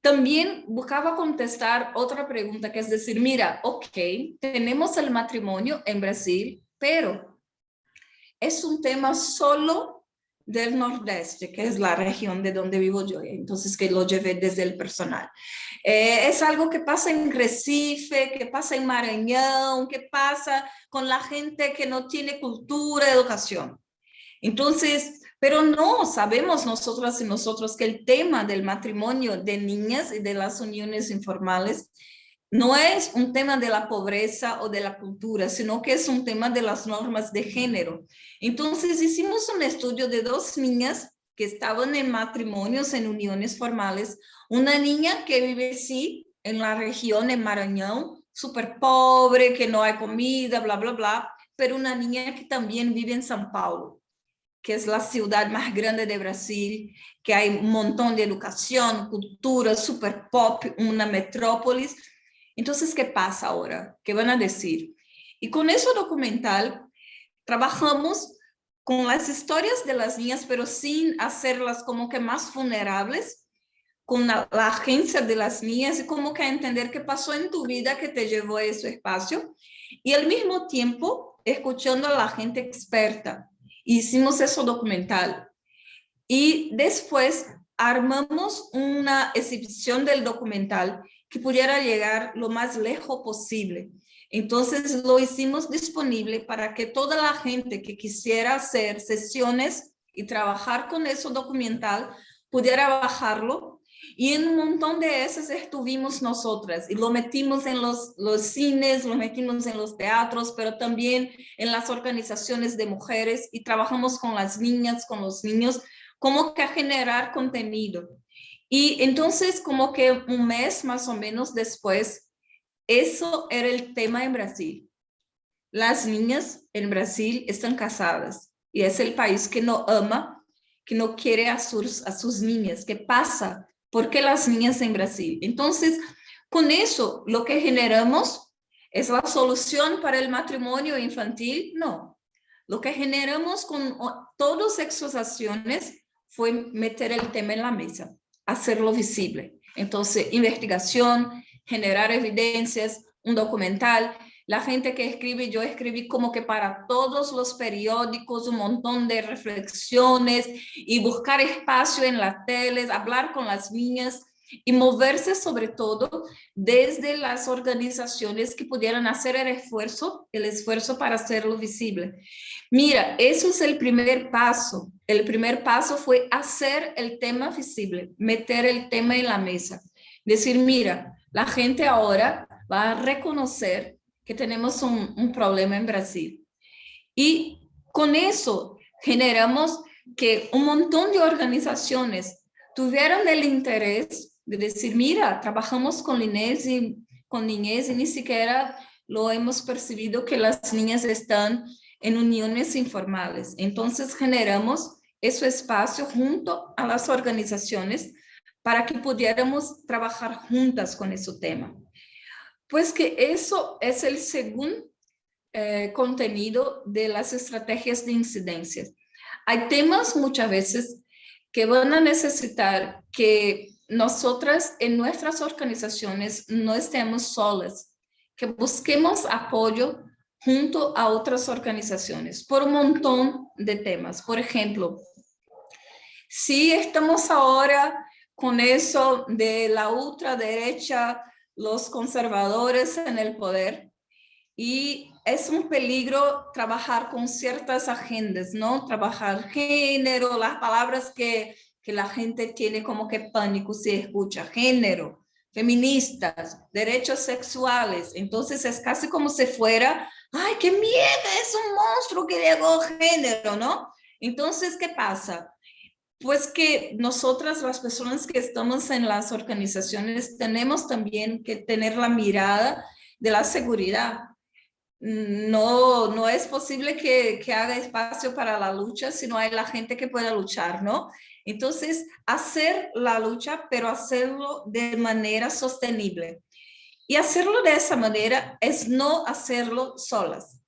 también buscaba contestar otra pregunta, que es decir, mira, ok, tenemos el matrimonio en Brasil, pero es un tema solo del Nordeste, que es la región de donde vivo yo, entonces que lo llevé desde el personal. Es algo que pasa en Recife, que pasa en Maranhão, que pasa con la gente que no tiene cultura, educación. Entonces, pero no sabemos nosotras y nosotros que el tema del matrimonio de niñas y de las uniones informales no es un tema de la pobreza o de la cultura, sino que es un tema de las normas de género. Entonces, hicimos un estudio de 2 niñas que estaban en matrimonios, en uniones formales. Una niña que vive, sí, en la región, en Maranhão, súper pobre, que no hay comida, bla, bla, bla, pero una niña que también vive en São Paulo, que es la ciudad más grande de Brasil, que hay un montón de educación, cultura, super pop, una metrópolis. Entonces, ¿qué pasa ahora? ¿Qué van a decir? Y con ese documental trabajamos con las historias de las niñas, pero sin hacerlas como que más vulnerables, con la agencia de las niñas y como que a entender qué pasó en tu vida que te llevó a ese espacio. Y al mismo tiempo, escuchando a la gente experta. Hicimos ese documental y después armamos una exhibición del documental que pudiera llegar lo más lejos posible. Entonces lo hicimos disponible para que toda la gente que quisiera hacer sesiones y trabajar con ese documental pudiera bajarlo. Y en un montón de esas estuvimos nosotras y lo metimos en los cines, lo metimos en los teatros, pero también en las organizaciones de mujeres y trabajamos con las niñas, con los niños, como que a generar contenido. Y entonces como que un mes más o menos después, eso era el tema en Brasil. Las niñas en Brasil están casadas y es el país que no ama, que no quiere a sus niñas. ¿Qué pasa? ¿Por qué las niñas en Brasil? Entonces, con eso, lo que generamos es la solución para el matrimonio infantil. No. Lo que generamos con todas esas acciones fue meter el tema en la mesa, hacerlo visible. Entonces, investigación, generar evidencias, un documental. La gente que escribe, yo escribí como que para todos los periódicos, un montón de reflexiones y buscar espacio en las teles, hablar con las niñas. y moverse sobre todo desde las organizaciones que pudieran hacer el esfuerzo para hacerlo visible. Mira, eso es el primer paso. El primer paso fue hacer el tema visible, meter el tema en la mesa. Decir, mira, la gente ahora va a reconocer que tenemos un problema en Brasil. Y con eso generamos que un montón de organizaciones tuvieron el interés de decir, mira, trabajamos con niñez y ni siquiera lo hemos percibido que las niñas están en uniones informales. Entonces generamos ese espacio junto a las organizaciones para que pudiéramos trabajar juntas con ese tema. Pues que eso es el segundo contenido de las estrategias de incidencia. Hay temas muchas veces que van a necesitar que nosotras en nuestras organizaciones no estemos solas, que busquemos apoyo junto a otras organizaciones por un montón de temas. Por ejemplo, si estamos ahora con eso de la ultraderecha, los conservadores en el poder, y es un peligro trabajar con ciertas agendas, ¿no? Trabajar género, las palabras que la gente tiene como que pánico si escucha, género, feministas, derechos sexuales. Entonces es casi como si fuera, ¡ay, qué miedo! Es un monstruo que llegó género, ¿no? Entonces, ¿qué pasa? Pues que nosotras, las personas que estamos en las organizaciones, tenemos también que tener la mirada de la seguridad. No es posible que haga espacio para la lucha si no hay la gente que pueda luchar, ¿no? Entonces, hacer la lucha, pero hacerlo de manera sostenible. Y hacerlo de esa manera es no hacerlo solas,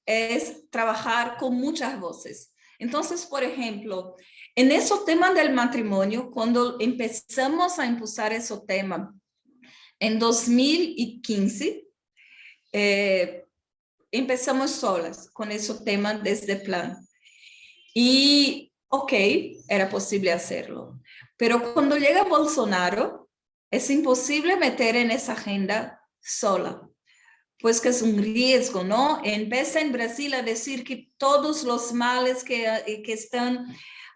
es trabajar con muchas voces. Entonces, por ejemplo, en esos temas del matrimonio, cuando empezamos a impulsar ese tema en 2015, empezamos solas con ese tema desde el plan. Y, ok, era posible hacerlo. Pero cuando llega Bolsonaro, es imposible meter en esa agenda sola. Pues que es un riesgo, ¿no? Empieza en Brasil a decir que todos los males que están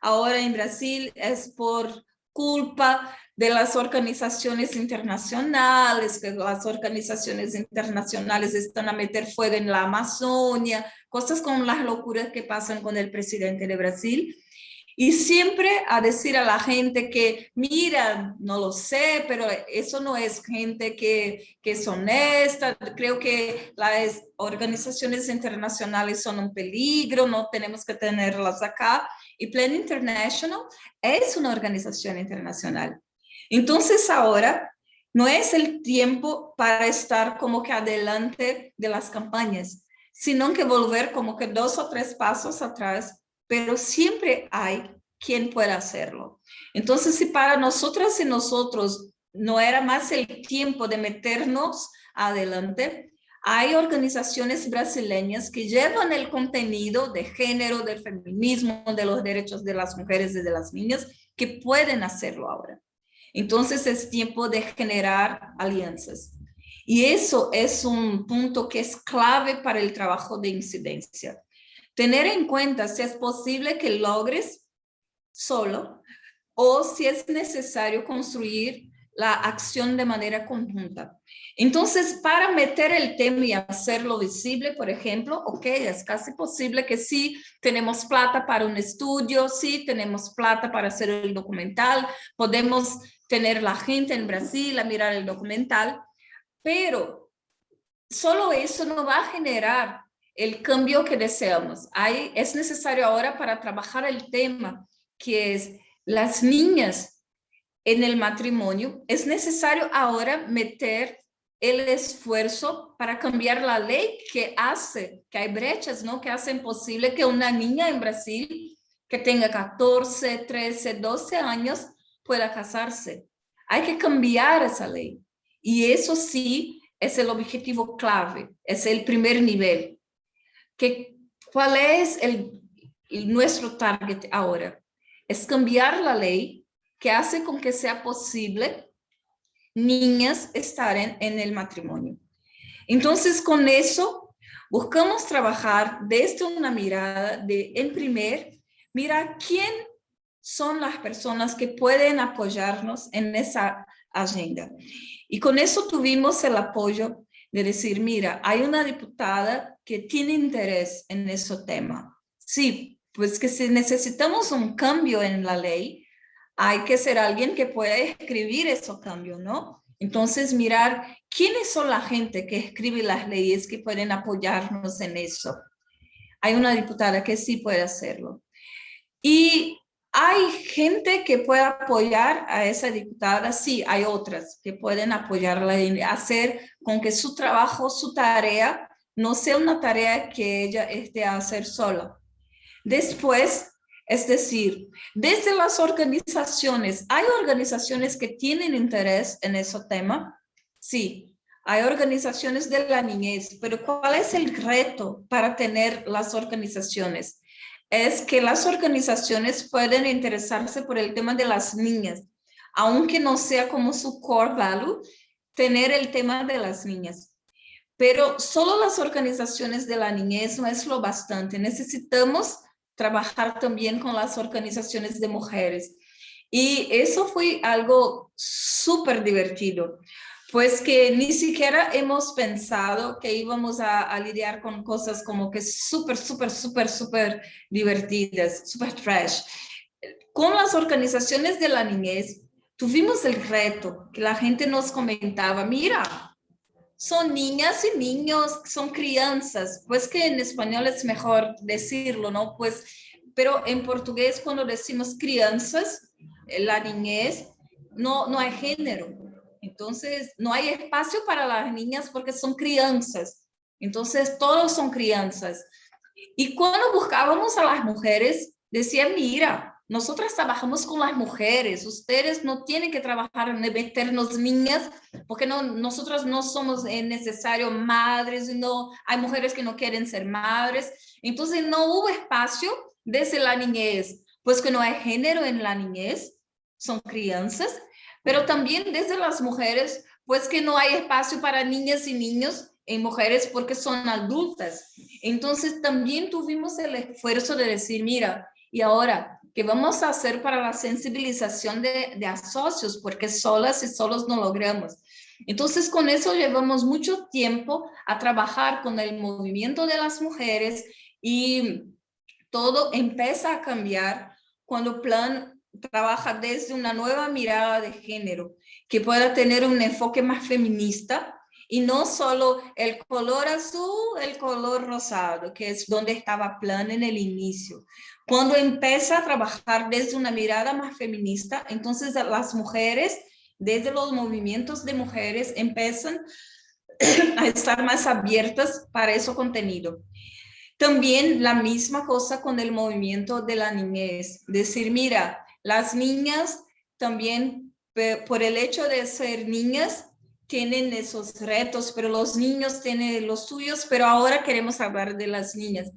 ahora en Brasil es por culpa de las organizaciones internacionales, que las organizaciones internacionales están a meter fuego en la Amazonia, cosas como las locuras que pasan con el presidente de Brasil. Y siempre a decir a la gente que, mira, no lo sé, pero eso no es gente que es honesta. Creo que las organizaciones internacionales son un peligro, no tenemos que tenerlas acá. Y Plan International es una organización internacional. Entonces ahora no es el tiempo para estar como que adelante de las campañas, sino que volver como que 2 o 3 pasos atrás, pero siempre hay quien pueda hacerlo. Entonces, si para nosotras y nosotros no era más el tiempo de meternos adelante, hay organizaciones brasileñas que llevan el contenido de género, del feminismo, de los derechos de las mujeres y de las niñas, que pueden hacerlo ahora. Entonces, es tiempo de generar alianzas. Y eso es un punto que es clave para el trabajo de incidencia. Tener en cuenta si es posible que logres solo o si es necesario construir la acción de manera conjunta. Entonces, para meter el tema y hacerlo visible, por ejemplo, ok, es casi posible que sí tenemos plata para un estudio, sí tenemos plata para hacer el documental, podemos tener la gente en Brasil a mirar el documental, pero solo eso no va a generar el cambio que deseamos. Es necesario ahora para trabajar el tema, que es las niñas en el matrimonio, es necesario ahora meter el esfuerzo para cambiar la ley que hace, que hay brechas, ¿no? Que hacen posible que una niña en Brasil que tenga 14, 13, 12 años pueda casarse. Hay que cambiar esa ley. Y eso sí es el objetivo clave, es el primer nivel. ¿Cuál es nuestro target ahora? Es cambiar la ley que hace con que sea posible niñas estar en el matrimonio. Entonces, con eso, buscamos trabajar desde una mirada de, en primer, mirar quién son las personas que pueden apoyarnos en esa agenda. Y con eso tuvimos el apoyo de decir, mira, hay una diputada que tiene interés en ese tema. Sí, pues que si necesitamos un cambio en la ley, hay que ser alguien que pueda escribir ese cambio, ¿no? Entonces, mirar quiénes son la gente que escribe las leyes que pueden apoyarnos en eso. Hay una diputada que sí puede hacerlo. Y hay gente que puede apoyar a esa diputada, sí, hay otras que pueden apoyarla y hacer con que su trabajo, su tarea, no sea una tarea que ella esté a hacer sola. Después, es decir, desde las organizaciones, ¿hay organizaciones que tienen interés en ese tema? Sí, hay organizaciones de la niñez, pero ¿cuál es el reto para tener las organizaciones? Es que las organizaciones pueden interesarse por el tema de las niñas, aunque no sea como su core value, tener el tema de las niñas. Pero solo las organizaciones de la niñez no es lo bastante. Necesitamos trabajar también con las organizaciones de mujeres. Y eso fue algo súper divertido, pues que ni siquiera hemos pensado que íbamos a lidiar con cosas como que súper divertidas, súper trash. Con las organizaciones de la niñez, tuvimos el reto que la gente nos comentaba, mira, son niñas y niños, son crianzas, pues que en español es mejor decirlo, ¿no? Pues, pero en portugués cuando decimos crianzas, la niñez, no hay género. Entonces, no hay espacio para las niñas porque son crianzas. Entonces, todos son crianzas. Y cuando buscábamos a las mujeres, decía, mira, nosotras trabajamos con las mujeres, ustedes no tienen que trabajar en meternos niñas, porque nosotras no somos necesario madres, no, hay mujeres que no quieren ser madres. Entonces no hubo espacio desde la niñez, pues que no hay género en la niñez, son crianzas, pero también desde las mujeres, pues que no hay espacio para niñas y niños en mujeres porque son adultas. Entonces también tuvimos el esfuerzo de decir, mira, y ahora, ¿qué vamos a hacer para la sensibilización de asocios? Porque solas y solos no logramos. Entonces, con eso llevamos mucho tiempo a trabajar con el movimiento de las mujeres y todo empieza a cambiar cuando Plan trabaja desde una nueva mirada de género, que pueda tener un enfoque más feminista y no solo el color azul, el color rosado, que es donde estaba Plan en el inicio. Cuando empieza a trabajar desde una mirada más feminista, entonces las mujeres, desde los movimientos de mujeres, empiezan a estar más abiertas para ese contenido. También la misma cosa con el movimiento de la niñez. Decir, mira, las niñas también, por el hecho de ser niñas, tienen esos retos, pero los niños tienen los suyos, pero ahora queremos hablar de las niñas.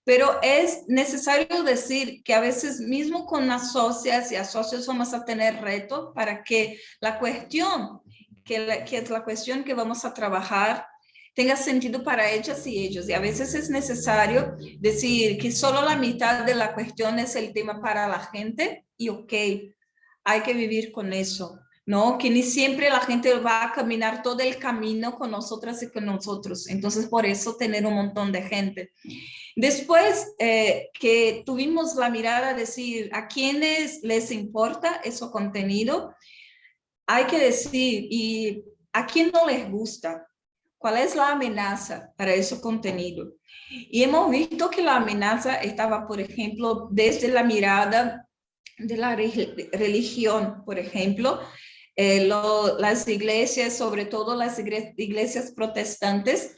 Pero es necesario decir que a veces mismo con las socias y asocios vamos a tener retos para que la cuestión, que es la cuestión que vamos a trabajar, tenga sentido para ellas y ellos. Y a veces es necesario decir que solo la mitad de la cuestión es el tema para la gente y ok, hay que vivir con eso, ¿no? Que ni siempre la gente va a caminar todo el camino con nosotras y con nosotros. Entonces, por eso tener un montón de gente. Después que tuvimos la mirada de decir a quienes les importa ese contenido, hay que decir, y a quién no les gusta, cuál es la amenaza para ese contenido. Y hemos visto que la amenaza estaba, por ejemplo, desde la mirada de la religión, por ejemplo, las iglesias, sobre todo las iglesias protestantes,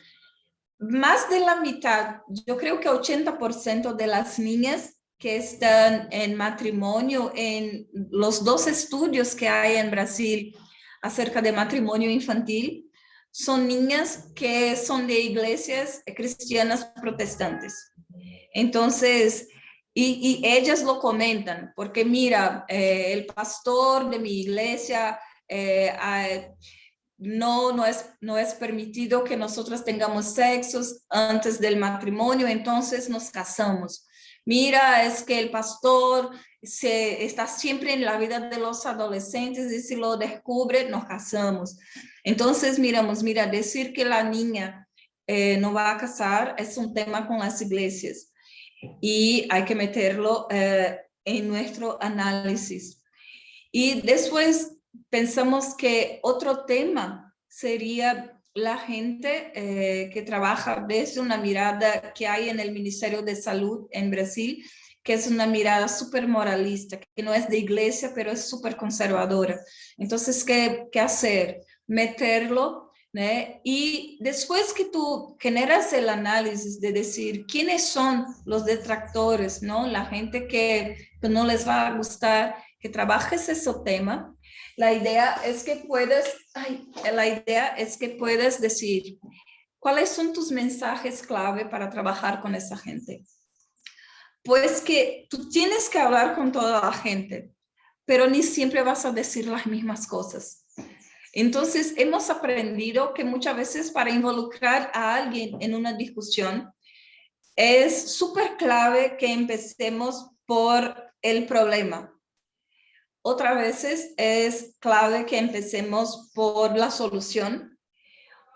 más de la mitad, yo creo que 80% de las niñas que están en matrimonio, en los 2 estudios que hay en Brasil acerca de matrimonio infantil, son niñas que son de iglesias cristianas protestantes. Entonces, y ellas lo comentan, porque mira, el pastor de mi iglesia no es permitido que nosotros tengamos sexos antes del matrimonio, entonces nos casamos. Mira, es que el pastor está siempre en la vida de los adolescentes y si lo descubre, nos casamos. Entonces, mira, decir que la niña no va a casar es un tema con las iglesias y hay que meterlo en nuestro análisis. Y después pensamos que otro tema sería la gente que trabaja desde una mirada que hay en el Ministerio de Salud en Brasil, que es una mirada súper moralista, que no es de iglesia, pero es súper conservadora. Entonces, ¿qué hacer? Meterlo, ¿no? Y después que tú generas el análisis de decir quiénes son los detractores, ¿no? La gente que no les va a gustar, que trabajes ese tema. La idea es que puedes decir cuáles son tus mensajes clave para trabajar con esa gente. Pues que tú tienes que hablar con toda la gente, pero ni siempre vas a decir las mismas cosas. Entonces, hemos aprendido que muchas veces para involucrar a alguien en una discusión es súper clave que empecemos por el problema. Otras veces es clave que empecemos por la solución,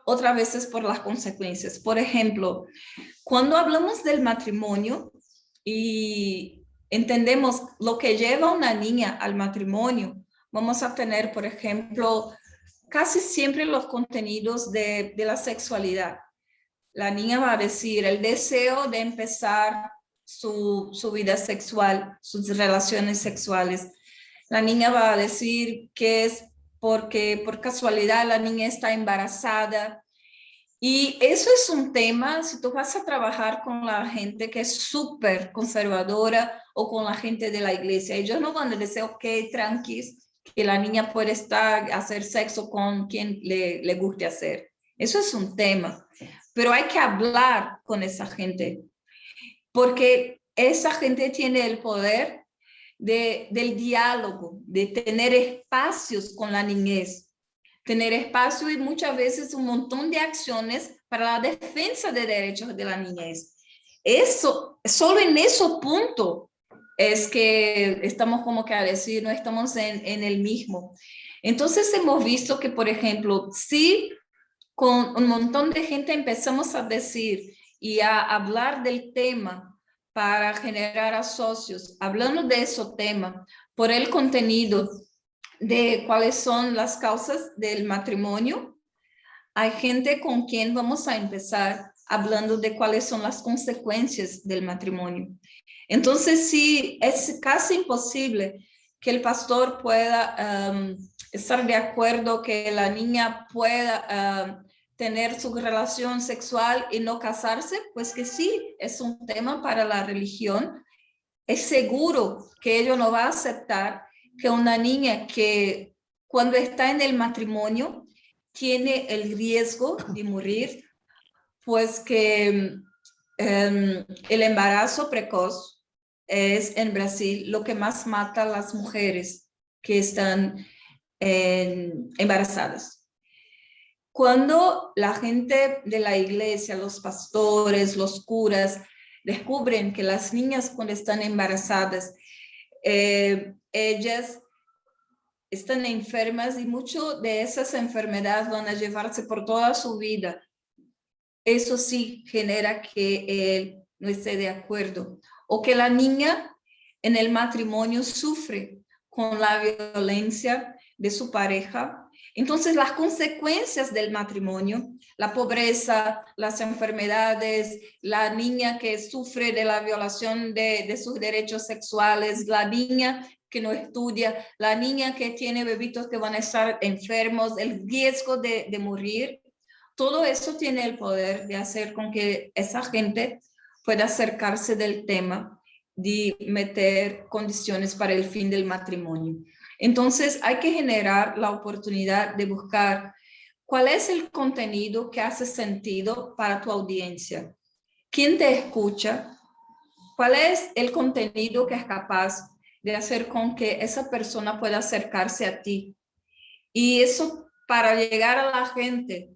otras veces por las consecuencias. Por ejemplo, cuando hablamos del matrimonio y entendemos lo que lleva a una niña al matrimonio, vamos a tener, por ejemplo, casi siempre los contenidos de la sexualidad. La niña va a decir el deseo de empezar su vida sexual, sus relaciones sexuales. La niña va a decir que es porque por casualidad la niña está embarazada. Y eso es un tema, si tú vas a trabajar con la gente que es súper conservadora o con la gente de la iglesia, ellos no van a decir, ok, tranquis, que la niña puede hacer sexo con quien le guste hacer. Eso es un tema, pero hay que hablar con esa gente, porque esa gente tiene el poder del diálogo, de tener espacios con la niñez, tener espacio y muchas veces un montón de acciones para la defensa de derechos de la niñez. Eso, solo en ese punto es que estamos como que a decir, no estamos en el mismo. Entonces hemos visto que, por ejemplo, si con un montón de gente empezamos a decir y a hablar del tema para generar asocios, hablando de ese tema, por el contenido de cuáles son las causas del matrimonio, hay gente con quien vamos a empezar hablando de cuáles son las consecuencias del matrimonio. Entonces, sí, es casi imposible que el pastor pueda estar de acuerdo que la niña pueda tener su relación sexual y no casarse, pues que sí, es un tema para la religión. Es seguro que ello no va a aceptar que una niña que cuando está en el matrimonio tiene el riesgo de morir, pues que el embarazo precoz es en Brasil lo que más mata a las mujeres que están embarazadas. Cuando la gente de la iglesia, los pastores, los curas, descubren que las niñas cuando están embarazadas, ellas están enfermas y muchas de esas enfermedades van a llevarse por toda su vida. Eso sí genera que él no esté de acuerdo. O que la niña en el matrimonio sufre con la violencia de su pareja. Entonces, las consecuencias del matrimonio, la pobreza, las enfermedades, la niña que sufre de la violación de sus derechos sexuales, la niña que no estudia, la niña que tiene bebitos que van a estar enfermos, el riesgo de morir, todo eso tiene el poder de hacer con que esa gente pueda acercarse del tema de meter condiciones para el fin del matrimonio. Entonces, hay que generar la oportunidad de buscar cuál es el contenido que hace sentido para tu audiencia. ¿Quién te escucha? ¿Cuál es el contenido que es capaz de hacer con que esa persona pueda acercarse a ti? Y eso para llegar a la gente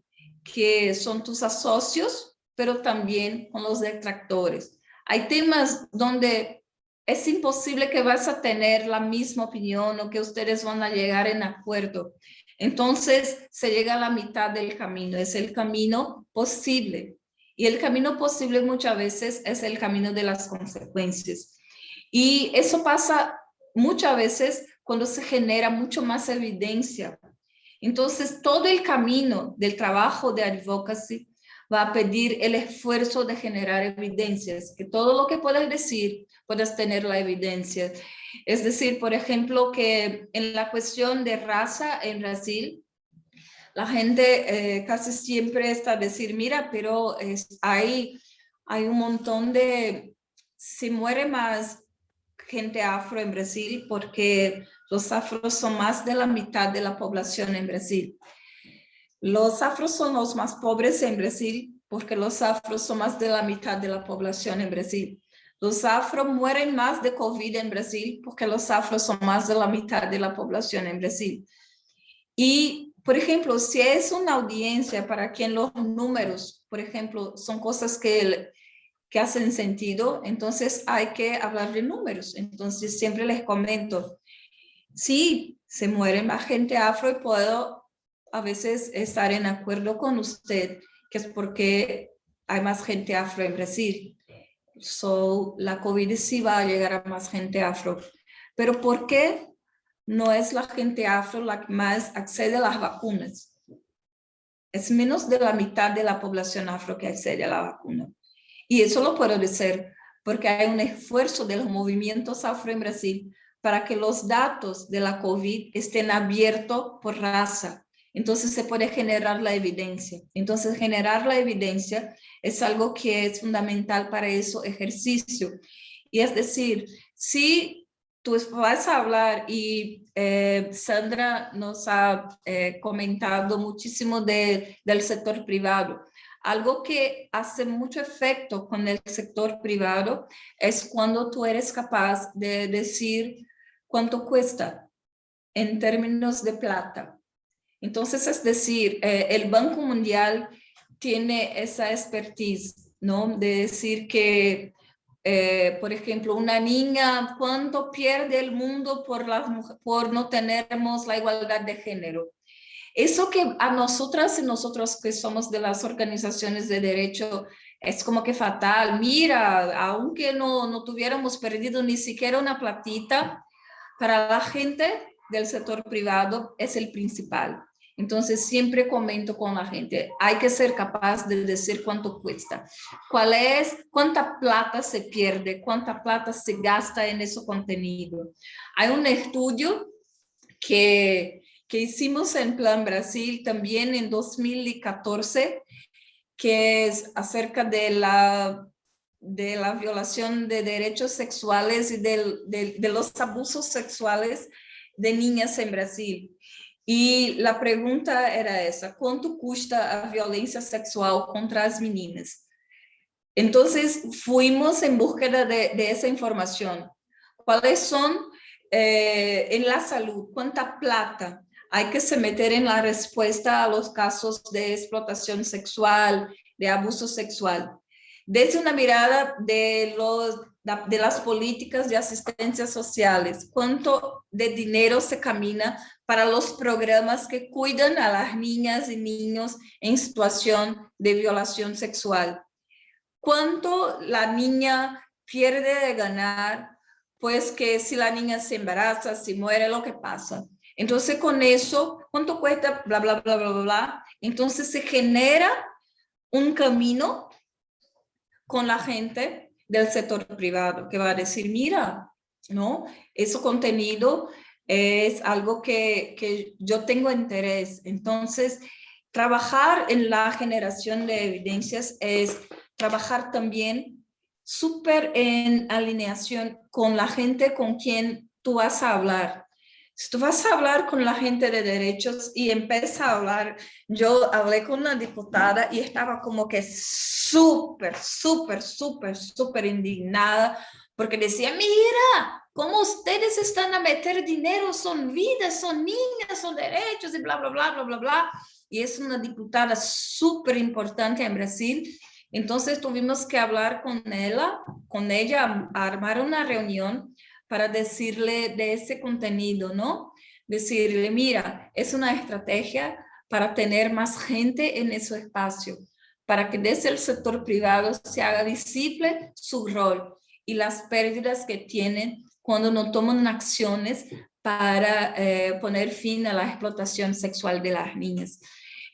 que son tus asocios, pero también con los detractores. Hay temas donde es imposible que vas a tener la misma opinión o que ustedes van a llegar en acuerdo. Entonces se llega a la mitad del camino, es el camino posible. Y el camino posible muchas veces es el camino de las consecuencias. Y eso pasa muchas veces cuando se genera mucho más evidencia. Entonces, todo el camino del trabajo de advocacy va a pedir el esfuerzo de generar evidencias, que todo lo que puedas decir, puedas tener la evidencia. Es decir, por ejemplo, que en la cuestión de raza en Brasil, la gente casi siempre está a decir, mira, pero hay un montón de, se muere más gente afro en Brasil porque los afros son más de la mitad de la población en Brasil. Los afros son los más pobres en Brasil porque los afros son más de la mitad de la población en Brasil. Los afros mueren más de COVID en Brasil porque los afros son más de la mitad de la población en Brasil. Y, por ejemplo, si es una audiencia para quien los números, por ejemplo, son cosas que hacen sentido, entonces hay que hablar de números. Entonces siempre les comento, sí, se muere más gente afro y puedo a veces estar en acuerdo con usted, que es porque hay más gente afro en Brasil. La COVID sí va a llegar a más gente afro. Pero ¿por qué no es la gente afro la que más accede a las vacunas? Es menos de la mitad de la población afro que accede a la vacuna. Y eso lo puedo decir porque hay un esfuerzo de los movimientos afro en Brasil para que los datos de la COVID estén abiertos por raza. Entonces se puede generar la evidencia. Entonces generar la evidencia es algo que es fundamental para ese ejercicio. Y es decir, si tú vas a hablar y Sandra nos ha comentado muchísimo del sector privado. Algo que hace mucho efecto con el sector privado es cuando tú eres capaz de decir cuánto cuesta en términos de plata. Entonces, es decir, el Banco Mundial tiene esa expertise, ¿no? De decir que, por ejemplo, una niña, ¿cuánto pierde el mundo por no tenermos la igualdad de género? Eso que a nosotras y nosotros que somos de las organizaciones de derecho es como que fatal. Mira, aunque no tuviéramos perdido ni siquiera una platita, para la gente del sector privado es el principal. Entonces siempre comento con la gente, hay que ser capaz de decir cuánto cuesta, cuánta plata se pierde, cuánta plata se gasta en ese contenido. Hay un estudio que hicimos en Plan Brasil también en 2014, que es acerca de la violación de derechos sexuales y de los abusos sexuales de niñas en Brasil. Y la pregunta era esa, ¿cuánto cuesta la violencia sexual contra las meninas? Entonces fuimos en búsqueda de esa información. ¿Cuáles son en la salud? ¿Cuánta plata hay que se meter en la respuesta a los casos de explotación sexual, de abuso sexual? Desde una mirada de las políticas de asistencia sociales, cuánto de dinero se camina para los programas que cuidan a las niñas y niños en situación de violación sexual. Cuánto la niña pierde de ganar, pues que si la niña se embaraza, si muere, lo que pasa. Entonces con eso, ¿cuánto cuesta? Bla, bla, bla, bla, bla. Entonces se genera un camino con la gente del sector privado que va a decir, mira, ¿no? Ese contenido es algo que yo tengo interés. Entonces, trabajar en la generación de evidencias es trabajar también súper en alineación con la gente con quien tú vas a hablar. Si tú vas a hablar con la gente de derechos y empieza a hablar, yo hablé con una diputada y estaba como que súper indignada porque decía, mira, cómo ustedes están a meter dinero, son vidas, son niñas, son derechos y bla, bla, bla, bla, bla, bla. Y es una diputada súper importante en Brasil. Entonces tuvimos que hablar con ella, armar una reunión para decirle de ese contenido, ¿no? Decirle, mira, es una estrategia para tener más gente en ese espacio, para que desde el sector privado se haga visible su rol y las pérdidas que tienen cuando no toman acciones para poner fin a la explotación sexual de las niñas.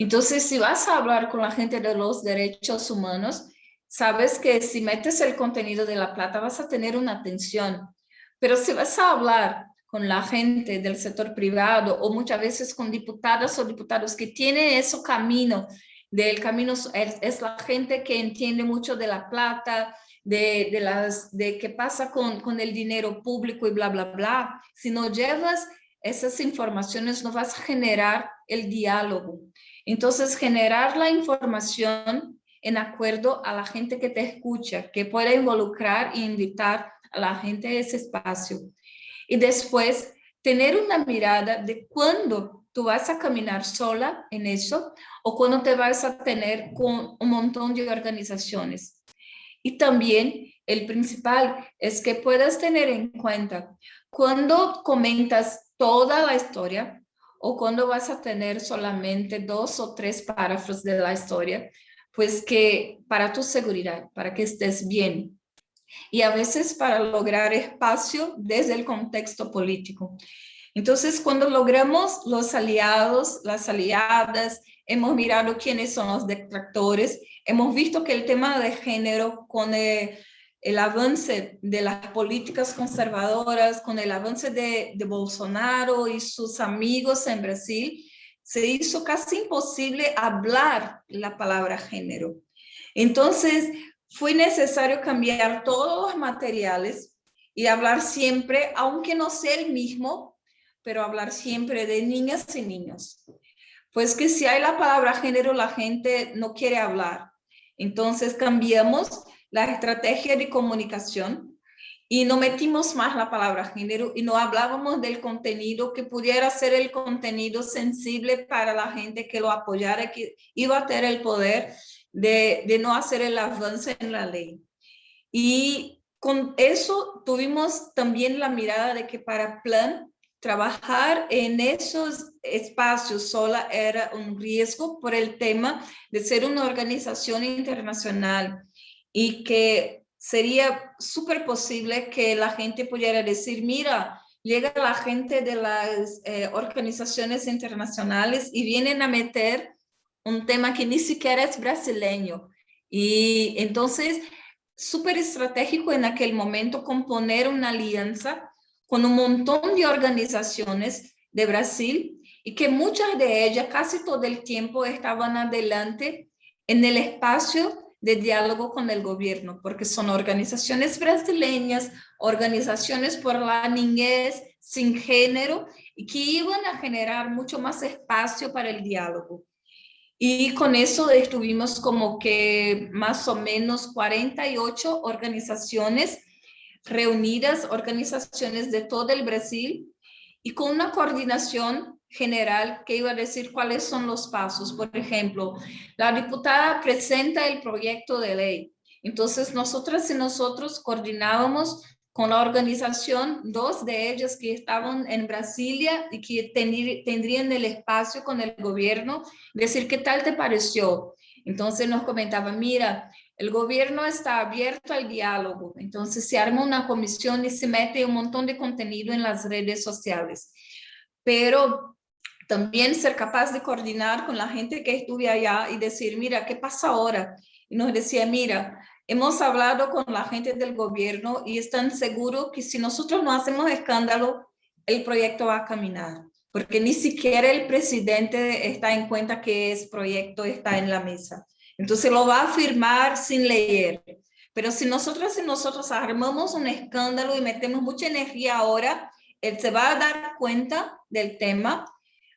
Entonces, si vas a hablar con la gente de los derechos humanos, sabes que si metes el contenido de La Plata vas a tener una atención, pero si vas a hablar con la gente del sector privado o muchas veces con diputadas o diputados que tienen ese camino, es la gente que entiende mucho de La Plata, de qué pasa con el dinero público y bla, bla, bla. Si no llevas esas informaciones, no vas a generar el diálogo. Entonces, generar la información en acuerdo a la gente que te escucha, que pueda involucrar e invitar a la gente a ese espacio. Y después, tener una mirada de cuándo tú vas a caminar sola en eso o cuándo te vas a tener con un montón de organizaciones. Y también el principal es que puedas tener en cuenta cuando comentas toda la historia o cuando vas a tener solamente 2 o 3 párrafos de la historia, pues que para tu seguridad, para que estés bien. Y a veces para lograr espacio desde el contexto político. Entonces, cuando logramos los aliados, las aliadas, hemos mirado quiénes son los detractores, hemos visto que el tema de género, con el avance de las políticas conservadoras, con el avance de Bolsonaro y sus amigos en Brasil, se hizo casi imposible hablar la palabra género. Entonces, fue necesario cambiar todos los materiales y hablar siempre, aunque no sea el mismo, pero hablar siempre de niñas y niños. Pues que si hay la palabra género, la gente no quiere hablar. Entonces cambiamos la estrategia de comunicación y no metimos más la palabra género y no hablábamos del contenido que pudiera ser el contenido sensible para la gente que lo apoyara, que iba a tener el poder de no hacer el avance en la ley. Y con eso tuvimos también la mirada de que para Plan, trabajar en esos espacios sola era un riesgo por el tema de ser una organización internacional y que sería súper posible que la gente pudiera decir, mira, llega la gente de las organizaciones internacionales y vienen a meter un tema que ni siquiera es brasileño. Y entonces, súper estratégico en aquel momento componer una alianza con un montón de organizaciones de Brasil y que muchas de ellas casi todo el tiempo estaban adelante en el espacio de diálogo con el gobierno, porque son organizaciones brasileñas, organizaciones por la niñez sin género y que iban a generar mucho más espacio para el diálogo. Y con eso estuvimos como que más o menos 48 organizaciones reunidas, organizaciones de todo el Brasil, y con una coordinación general que iba a decir cuáles son los pasos. Por ejemplo, la diputada presenta el proyecto de ley. Entonces, nosotras y nosotros coordinábamos con la organización, 2 de ellas que estaban en Brasilia y que tendrían el espacio con el gobierno, decir qué tal te pareció. Entonces nos comentaban, mira, el gobierno está abierto al diálogo, entonces se arma una comisión y se mete un montón de contenido en las redes sociales. Pero también ser capaz de coordinar con la gente que estuve allá y decir, mira, ¿qué pasa ahora? Y nos decía, mira, hemos hablado con la gente del gobierno y están seguros que si nosotros no hacemos escándalo, el proyecto va a caminar. Porque ni siquiera el presidente está en cuenta que ese proyecto está en la mesa. Entonces lo va a firmar sin leer. Pero si nosotros armamos un escándalo y metemos mucha energía ahora, él se va a dar cuenta del tema,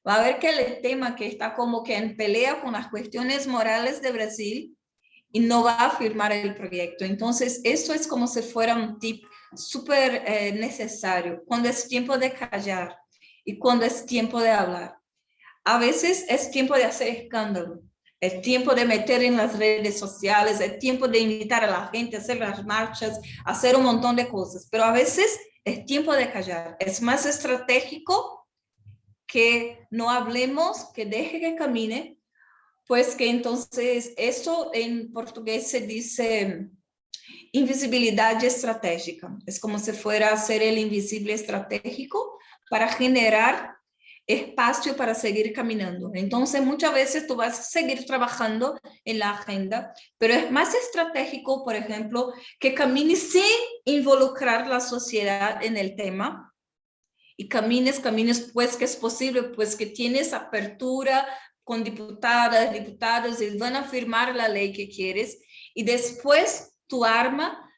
va a ver que el tema que está como que en pelea con las cuestiones morales de Brasil y no va a firmar el proyecto. Entonces, eso es como si fuera un tip súper necesario. Cuando es tiempo de callar y cuando es tiempo de hablar. A veces es tiempo de hacer escándalo, es tiempo de meter en las redes sociales, es tiempo de invitar a la gente a hacer las marchas, hacer un montón de cosas, pero a veces es tiempo de callar. Es más estratégico que no hablemos, que deje que camine, pues que entonces eso en portugués se dice invisibilidad estratégica. Es como si fuera hacer el invisible estratégico para generar espacio para seguir caminando. Entonces, muchas veces tú vas a seguir trabajando en la agenda, pero es más estratégico, por ejemplo, que camines sin involucrar la sociedad en el tema y camines, pues que es posible, pues que tienes apertura con diputadas, diputados y van a firmar la ley que quieres y después tú arma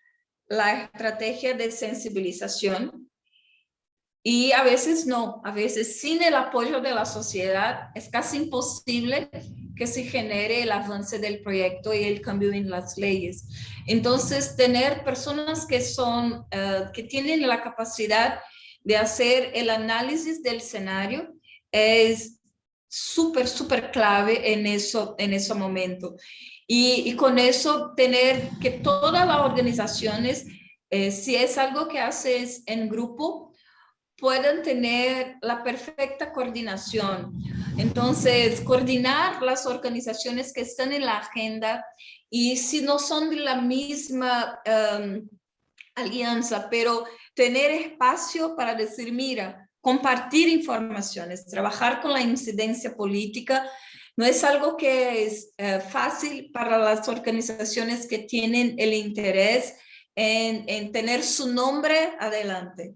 la estrategia de sensibilización. Y a veces no, a veces sin el apoyo de la sociedad es casi imposible que se genere el avance del proyecto y el cambio en las leyes. Entonces, tener personas que son, que tienen la capacidad de hacer el análisis del escenario es súper, súper clave en ese momento. Y con eso tener que todas las organizaciones, si es algo que haces en grupo, puedan tener la perfecta coordinación. Entonces, coordinar las organizaciones que están en la agenda y si no son de la misma alianza, pero tener espacio para decir, mira, compartir informaciones, trabajar con la incidencia política, no es algo que es fácil para las organizaciones que tienen el interés en tener su nombre adelante.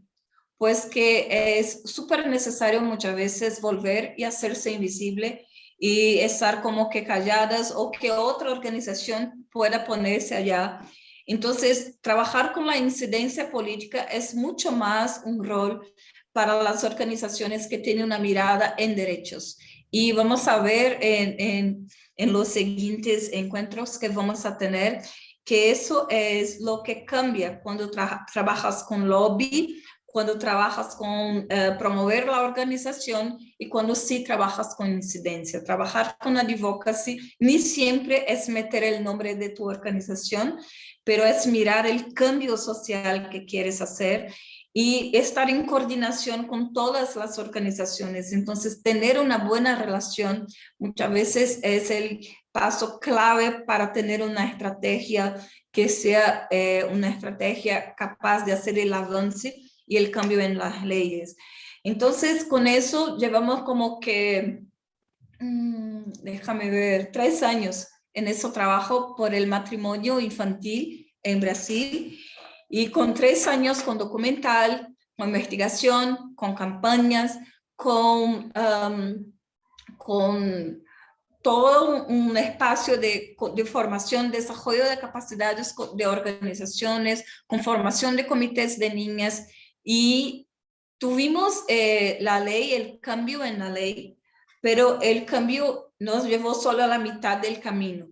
Pues que es súper necesario muchas veces volver y hacerse invisible y estar como que calladas o que otra organización pueda ponerse allá. Entonces, trabajar con la incidencia política es mucho más un rol para las organizaciones que tienen una mirada en derechos. Y vamos a ver en los siguientes encuentros que vamos a tener que eso es lo que cambia cuando trabajas con lobby, cuando trabajas con promover la organización y cuando sí trabajas con incidencia. Trabajar con advocacy ni siempre es meter el nombre de tu organización, pero es mirar el cambio social que quieres hacer y estar en coordinación con todas las organizaciones. Entonces, tener una buena relación muchas veces es el paso clave para tener una estrategia que sea una estrategia capaz de hacer el avance y el cambio en las leyes. Entonces, con eso llevamos como que, déjame ver, 3 años en ese trabajo por el matrimonio infantil en Brasil y con 3 años con documental, con investigación, con campañas, con todo un espacio de formación, desarrollo de capacidades de organizaciones, con formación de comités de niñas y tuvimos la ley, el cambio en la ley, pero el cambio nos llevó solo a la mitad del camino.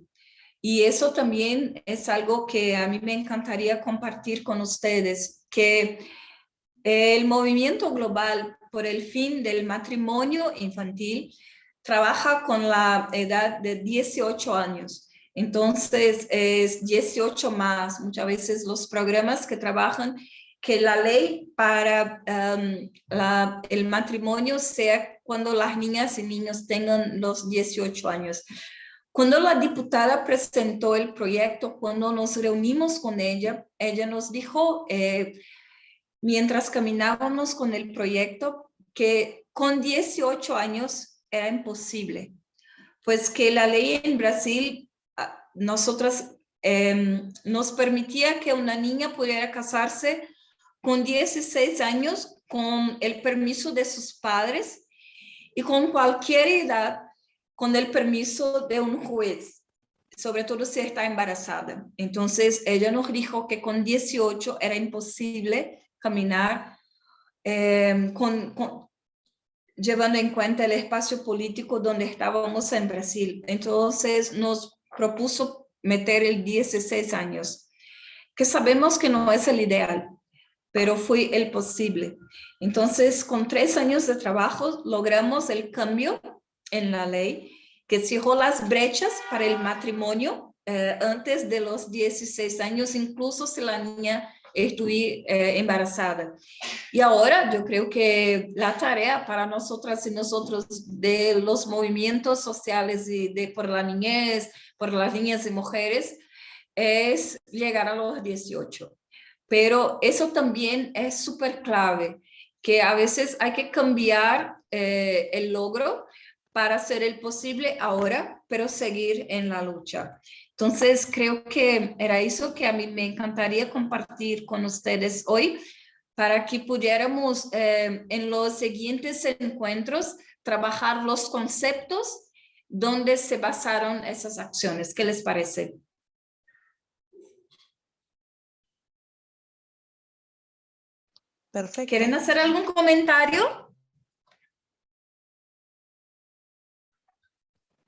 Y eso también es algo que a mí me encantaría compartir con ustedes, que el movimiento global por el fin del matrimonio infantil trabaja con la edad de 18 años. Entonces, es 18 más, muchas veces los programas que trabajan que la ley para el matrimonio sea cuando las niñas y niños tengan los 18 años. Cuando la diputada presentó el proyecto, cuando nos reunimos con ella, ella nos dijo, mientras caminábamos con el proyecto, que con 18 años era imposible, pues que la ley en Brasil, nosotras, nos permitía que una niña pudiera casarse con 16 años con el permiso de sus padres y con cualquier edad con el permiso de un juez, sobre todo si está embarazada. Entonces, ella nos dijo que con 18 era imposible caminar llevando en cuenta el espacio político donde estábamos en Brasil. Entonces nos propuso meter el 16 años, que sabemos que no es el ideal, pero fue el posible. Entonces, con 3 años de trabajo, logramos el cambio en la ley que cerró las brechas para el matrimonio antes de los 16 años, incluso si la niña estuviera embarazada. Y ahora yo creo que la tarea para nosotras y nosotros de los movimientos sociales y por la niñez, por las niñas y mujeres, es llegar a los 18. Pero eso también es súper clave, que a veces hay que cambiar el logro para hacer el posible ahora, pero seguir en la lucha. Entonces, creo que era eso que a mí me encantaría compartir con ustedes hoy, para que pudiéramos en los siguientes encuentros trabajar los conceptos donde se basaron esas acciones. ¿Qué les parece? Perfecto. ¿Quieren hacer algún comentario?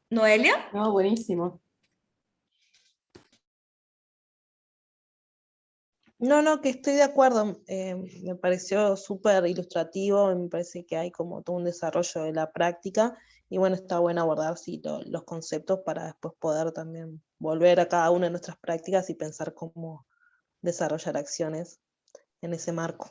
¿Noelia? No, buenísimo. No, que estoy de acuerdo. Me pareció súper ilustrativo, me parece que hay como todo un desarrollo de la práctica y bueno, está bueno abordar sí, los conceptos para después poder también volver a cada una de nuestras prácticas y pensar cómo desarrollar acciones en ese marco.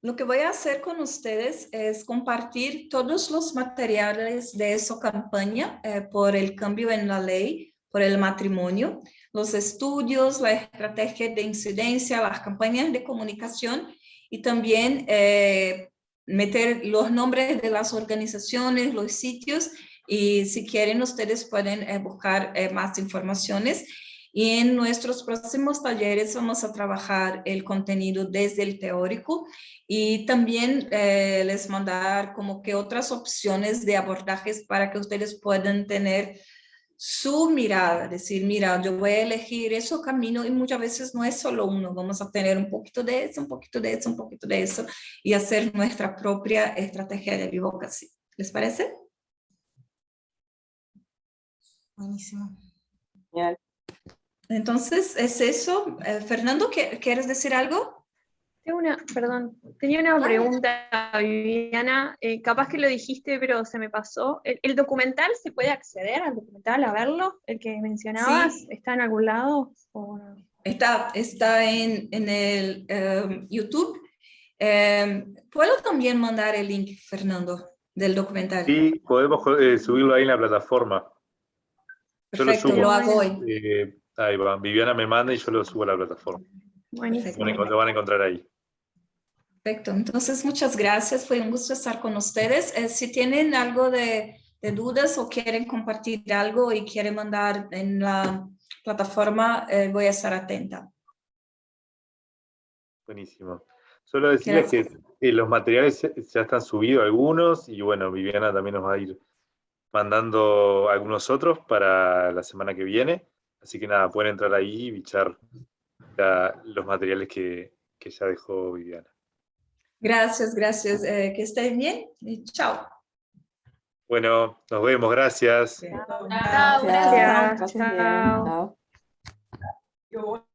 Lo que voy a hacer con ustedes es compartir todos los materiales de esa campaña por el cambio en la ley, por el matrimonio, los estudios, la estrategia de incidencia, las campañas de comunicación y también meter los nombres de las organizaciones, los sitios, y si quieren ustedes pueden buscar más informaciones. Y en nuestros próximos talleres vamos a trabajar el contenido desde el teórico y también les mandar como que otras opciones de abordajes para que ustedes puedan tener su mirada, decir, mira, yo voy a elegir ese camino y muchas veces no es solo uno, vamos a tener un poquito de eso, un poquito de eso, un poquito de eso y hacer nuestra propia estrategia de advocacy. ¿Les parece? Buenísimo. Genial. Entonces, es eso. Fernando, ¿quieres decir algo? Tenía una pregunta, Viviana, capaz que lo dijiste, pero se me pasó. ¿El documental se puede acceder al documental a verlo? ¿El que mencionabas? Sí. ¿Está en algún lado? ¿O no? Está en el YouTube. ¿Puedo también mandar el link, Fernando, del documental? Sí, podemos subirlo ahí en la plataforma. Perfecto, yo lo subo. lo hago hoy. Ahí va, Viviana me manda y yo lo subo a la plataforma. Buenísimo. Lo van a encontrar ahí. Perfecto, entonces muchas gracias, fue un gusto estar con ustedes. Si tienen algo de dudas o quieren compartir algo y quieren mandar en la plataforma, voy a estar atenta. Buenísimo. Solo decirles que los materiales ya están subidos algunos y bueno, Viviana también nos va a ir mandando algunos otros para la semana que viene. Así que nada, pueden entrar ahí y bichar los materiales que ya dejó Viviana. Gracias, que estén bien y chao. Bueno, nos vemos, gracias. Chao, gracias. Chao. Chao.